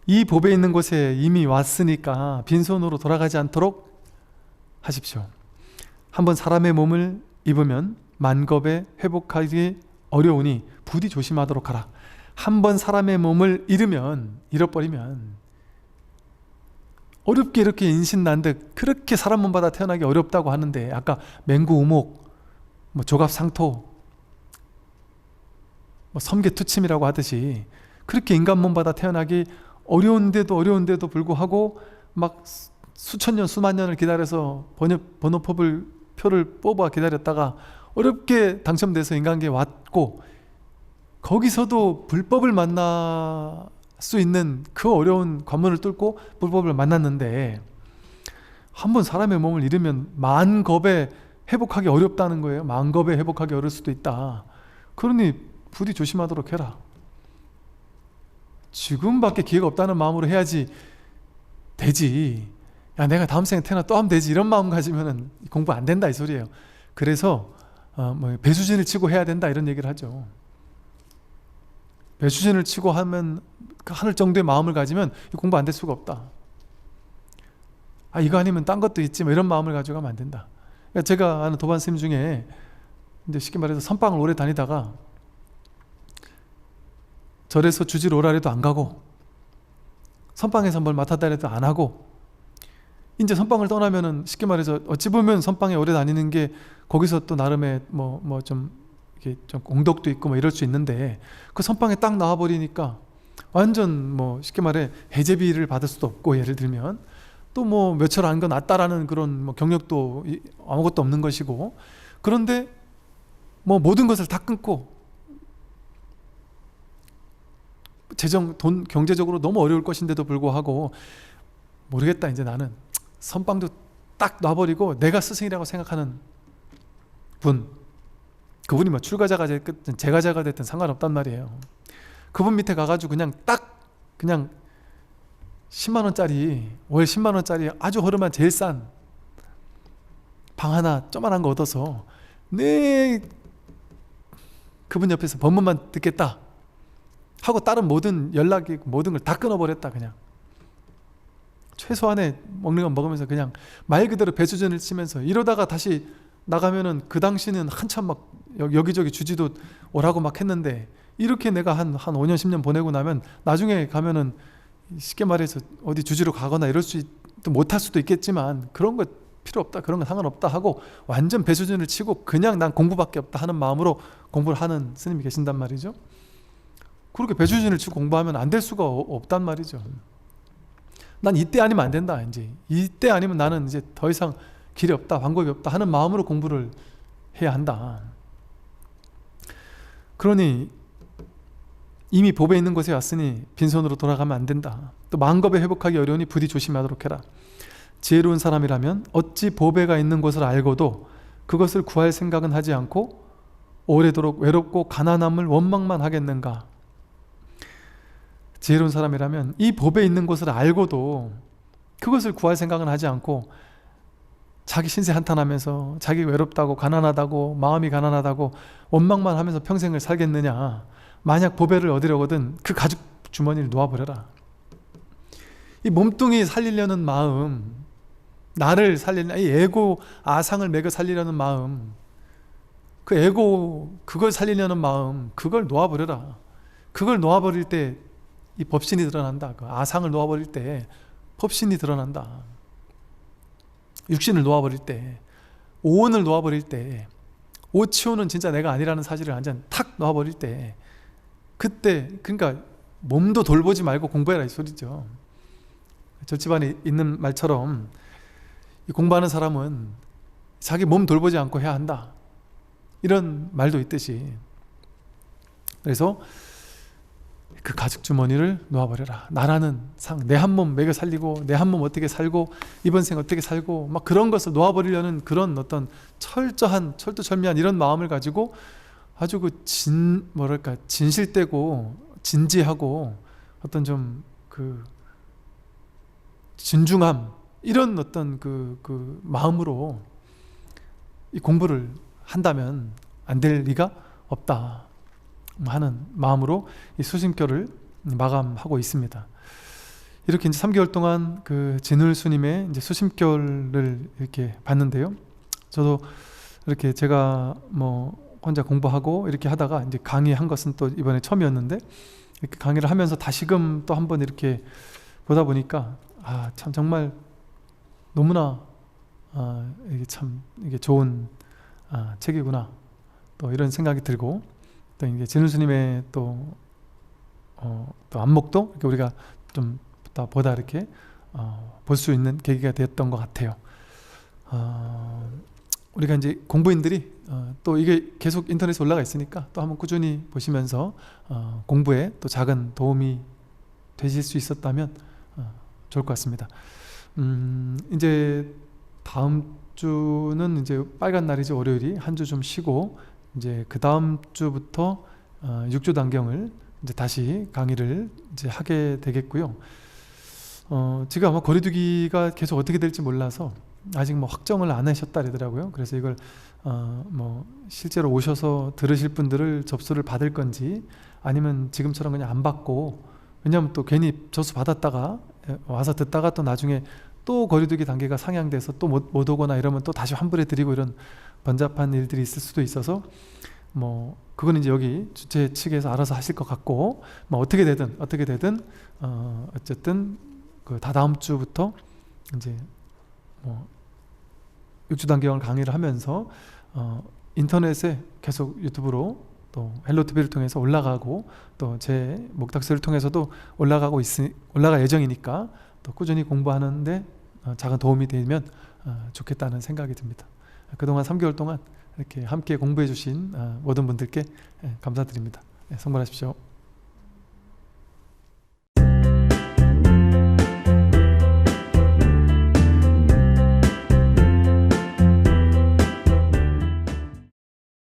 이 법에 있는 곳에 이미 왔으니까 빈손으로 돌아가지 않도록 하십시오. 한번 사람의 몸을 입으면 만겁에 회복하기 어려우니 부디 조심하도록 하라. 한번 사람의 몸을 잃어버리면 어렵게 이렇게 인신난득 그렇게 사람 몸 받아 태어나기 어렵다고 하는데 아까 맹구우목, 조갑상토, 섬개투침이라고 하듯이 그렇게 인간 몸 받아 태어나기 어려운데도 불구하고 막 수천 년 수만 년을 기다려서 표를 뽑아 기다렸다가 어렵게 당첨돼서 인간계에 왔고, 거기서도 불법을 만날 수 있는 그 어려운 관문을 뚫고 불법을 만났는데, 한번 사람의 몸을 잃으면 만겁에 회복하기 어렵다는 거예요. 만겁에 회복하기 어려울 수도 있다. 그러니 부디 조심하도록 해라. 지금밖에 기회가 없다는 마음으로 해야지 되지. 야, 내가 다음 생에 태어나 또 하면 되지, 이런 마음 가지면은 공부 안 된다 이 소리예요. 그래서 배수진을 치고 해야 된다 이런 얘기를 하죠. 배수진을 치고 하면 하늘 정도의 마음을 가지면 공부 안 될 수가 없다. 이거 아니면 딴 것도 있지, 이런 마음을 가지고 가면 안 된다. 그러니까 제가 아는 도반 스님 중에 이제 쉽게 말해서 선방을 오래 다니다가 절에서 주지로 오라 해도 안 가고, 선방에서 뭘 맡았다 해도 안 하고, 이제 선방을 떠나면은 쉽게 말해서 어찌 보면 선방에 오래 다니는 게 거기서 또 나름의 좀 이게 좀 공덕도 있고 이럴 수 있는데, 그 선방에 딱 나와 버리니까 완전 쉽게 말해 해제비를 받을 수도 없고, 예를 들면 또 며칠 안 거 낫다라는 그런 경력도 아무것도 없는 것이고, 그런데 모든 것을 다 끊고 경제적으로 너무 어려울 것인데도 불구하고, 모르겠다, 이제 나는 선방도 딱 놔버리고 내가 스승이라고 생각하는 그분이 출가자가 됐든 재가자가 됐든 상관없단 말이에요. 그분 밑에 가가지고 그냥 10만원짜리, 월 10만원짜리 아주 허름한 제일 싼 방 하나 쪼만한 거 얻어서 그분 옆에서 법문만 듣겠다 하고 다른 모든 연락이 모든 걸 다 끊어버렸다. 그냥 최소한의 먹는 건 먹으면서 그냥 말 그대로 배수진을 치면서, 이러다가 다시 나가면은 그 당시는 한참 여기저기 주지도 오라고 했는데, 이렇게 내가 한 5년 10년 보내고 나면 나중에 가면은 쉽게 말해서 어디 주지로 가거나 이럴 수도 못할 수도 있겠지만, 그런 거 필요 없다, 그런 거 상관없다 하고 완전 배수진을 치고 그냥 난 공부밖에 없다 하는 마음으로 공부를 하는 스님이 계신단 말이죠. 그렇게 배수진을 치고 공부하면 안 될 수가 없단 말이죠. 난 이때 아니면 안 된다. 이제 이때 아니면 나는 이제 더 이상 길이 없다, 방법이 없다 하는 마음으로 공부를 해야 한다. 그러니 이미 법에 있는 곳에 왔으니 빈손으로 돌아가면 안 된다. 또 만겁에 회복하기 어려우니 부디 조심하도록 해라. 지혜로운 사람이라면 어찌 보배가 있는 것을 알고도 그것을 구할 생각은 하지 않고 오래도록 외롭고 가난함을 원망만 하겠는가. 지혜로운 사람이라면 이 법에 있는 것을 알고도 그것을 구할 생각은 하지 않고 자기 신세 한탄하면서 자기 외롭다고 가난하다고 마음이 가난하다고 원망만 하면서 평생을 살겠느냐. 만약 보배를 얻으려거든 그 가죽 주머니를 놓아버려라. 이 몸뚱이 살리려는 마음, 나를 살리는 이 에고 아상을 매겨 살리려는 마음, 그 에고 그걸 살리려는 마음, 그걸 놓아버려라. 그걸 놓아버릴 때 이 법신이 드러난다. 그 아상을 놓아버릴 때 법신이 드러난다. 육신을 놓아버릴 때, 오온을 놓아버릴 때, 오치오는 진짜 내가 아니라는 사실을 완전 탁 놓아버릴 때, 그때 그러니까 몸도 돌보지 말고 공부해라 이 소리죠. 저 집안에 있는 말처럼 이 공부하는 사람은 자기 몸 돌보지 않고 해야 한다, 이런 말도 있듯이, 그래서 그 가죽 주머니를 놓아버려라. 나라는 상, 내 한 몸 먹여 살리고 내 한 몸 어떻게 살고 이번 생 어떻게 살고 그런 것을 놓아버리려는 그런 어떤 철두철미한 이런 마음을 가지고 아주 진실되고 진지하고 어떤 좀 진중함, 이런 어떤 그 마음으로 이 공부를 한다면 안 될 리가 없다 하는 마음으로 이 수심결을 마감하고 있습니다. 이렇게 이제 3개월 동안 그 진울 스님의 이제 수심결을 이렇게 봤는데요. 저도 이렇게 제가 혼자 공부하고 이렇게 하다가 이제 강의한 것은 또 이번에 처음이었는데, 이렇게 강의를 하면서 다시금 또 한번 이렇게 보다 보니까 참 정말 너무나 이게 좋은 책이구나, 또 이런 생각이 들고, 또 이제 진울 스님의 또 안목도 이렇게 우리가 좀 보다 이렇게 볼 수 있는 계기가 되었던 것 같아요. 우리가 이제 공부인들이 또 이게 계속 인터넷에 올라가 있으니까 또 한번 꾸준히 보시면서 공부에 또 작은 도움이 되실 수 있었다면 좋을 것 같습니다. 이제 다음 주는 이제 빨간 날이죠. 월요일이 한 주 좀 쉬고 이제 그 다음 주부터 6주 단경을 이제 다시 강의를 이제 하게 되겠고요. 지금 아마 거리두기가 계속 어떻게 될지 몰라서 아직 뭐 확정을 안 하셨다 그러더라고요. 그래서 이걸 뭐 실제로 오셔서 들으실 분들을 접수를 받을 건지 아니면 지금처럼 그냥 안 받고, 왜냐면 또 괜히 접수 받았다가 와서 듣다가 또 나중에 또 거리두기 단계가 상향돼서 또 못 오거나 이러면 또 다시 환불해 드리고 이런 번잡한 일들이 있을 수도 있어서 뭐 그건 이제 여기 주최 측에서 알아서 하실 것 같고, 뭐 어떻게 되든 어쨌든 그 다다음 주부터 이제 뭐 6주 단계형 강의를 하면서 인터넷에 계속 유튜브로 또 헬로티비를 통해서 올라가고 또 제 목탁스를 통해서도 올라갈 예정이니까 또 꾸준히 공부하는데 작은 도움이 되면 좋겠다는 생각이 듭니다. 그동안 3개월 동안 이렇게 함께 공부해 주신 모든 분들께 감사드립니다. 성불하십시오.